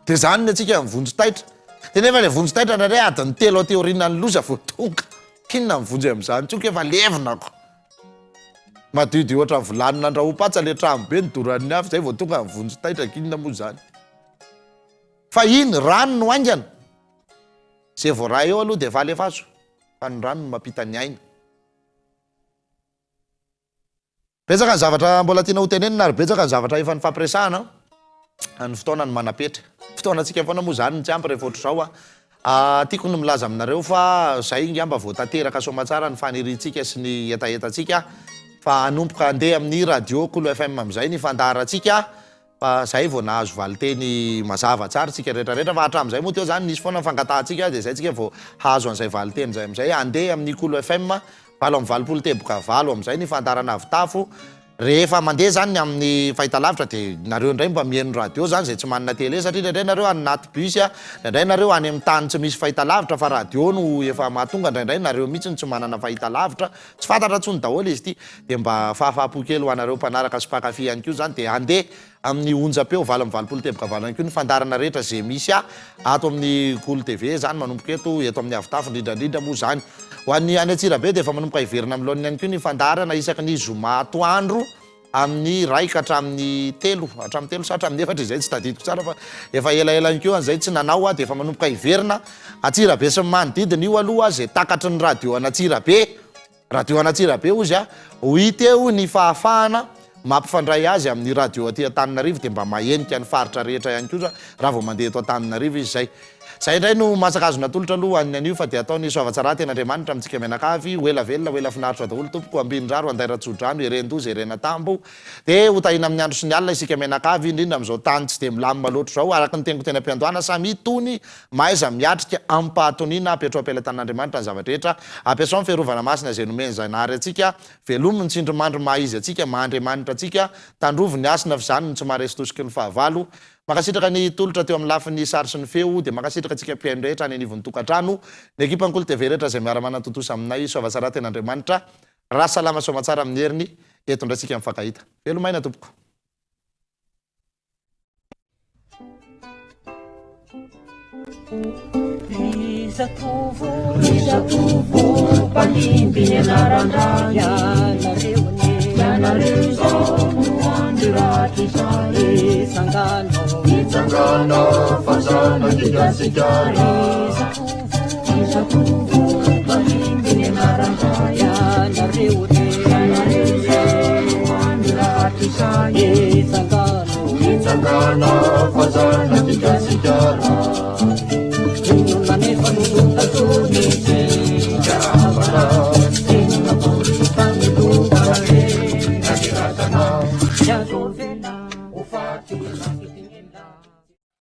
de zany ny atsika mivonjy taitra de nefa le vonjy taitra nare adiny telo teorina ny loza vo tonga kinona mivonjy am'izany tsoka efa levinako madiodio ohatra volanina andrahopatsa le tramo be nidoran'ny afy zay vo tonga mivonjy taitra kinona moa zany fa iny rano no aingana zay vo raha eo aloha de efa alefaso fa ny rano no mampita ny aina betsaka ny zavatra mbola tiana ho tenenina ary betsaka ny zavatra efa ny fampiresahana ny fotoana ny manapetra fotoanantsika foana moa zany ny tsy ampy rehefa ohatra zao tiako ny milaza aminareo fa zay ngamba vao tanteraka somatsara ny faniritsika sy ny etaetatsika fa anompoka andeha amin'ny radio Kolo FM amin'izay ny fandaharatsika fa zay vao nahazo valiteny mazava tsara tsika rehetrarehetra fa hatramin'izay moa teo zany nisy foana fangatantsika de zay tsika vao hazo an'izay valiteny zay amin'izay andeha amin'ny Kolo FM 7:20 am'izay ny fandarana avy tafo rehefa mandeha zany amin'ny fahitalavitra dia nareo indray mba mihaino radio zany zay tsy manana tele satria ndraindray nareo anaty bus a ndraindray nareo any amin'ny tany tsy misy fahitalavitra fa radio no efa mahatonga ndraindray nareo mihitsy ny tsy manana fahitalavitra tsy fantatra tsony daholo izy ity dia mba fahafapo kely ho anareo mpanaraka sy mpakafy ihany koa zany dia andeha amin'ny onjam-peo 8:30 koa ny fandarana rehetra zay misy ato amin'ny Cool TV zany manomboka eto amin'ny Avitafy indrindrandrindra moa zany ho an'ny any Antsirabe dia efa manomboka hiverina amin'ny lohan'ny ihany koa ny fandarana isaky ny zoma atoandro amin'ny 1 ka hatramin'ny 3 sa hatramin'ny 4 izay tsy tadidiko tsara fa efa elaela ihany koa an'izay tsy nanao dia efa manomboka hiverina Antsirabe sy manodidina io aloha zay takatry ny radio Antsirabe ozy ho hita eo ny fahafahana mampifandray azy amin'ny radio aty Antananarivo dia mba mahenika ny faritra rehetra ihany koa raha vao mandeha eto Antananarivo izy zay. Zay indray no masakazona tolotra aloha any anio fa dia ataony soavatsara ten'Andriamanitra amintsika mianakavy ho ela velona ho ela finaritra daholo tompoko ambindraro andairatsodranno erendoza erena tambo dia ho tahina amin'ny andro sy ny alina isika mianakavy indrindra amin'izao tany tsy dia milamina loatra zao araka ny teniko tena am-piandohana samy itony maiza miatrika ampahatoniana apetrao am-pelatan'Andriamanitra ny zavatra rehetra ampiasao ny fiarovana masina izay nomeny zanahary atsika velomy ny tsindrimandry mahizy atsika mahandriamanitra atsika tandrovo ny asina fizany ny tsy maharestosiky ny fahavalo makasitraka ny tolotra teo amin'ny lafin'ny sary sy ny feo dia makasitraka antsika mpiaino rehetra any anivon'ny tokantrano ny ekipa Cool TV rehetra izay miara-manatotosa aminay soavatsara ten'Andriamanitra raha salama soamatsara amin'ny heriny eto ndratsika mifankahita velomaina tompoko. Zatovo palimby ny anaran-drany ianareo zao no andiraty izany itsangana fazana kigasikara zatovo palimby ny anaran-drany ianareo zao no andiraty izany itsangana fazana kigasikara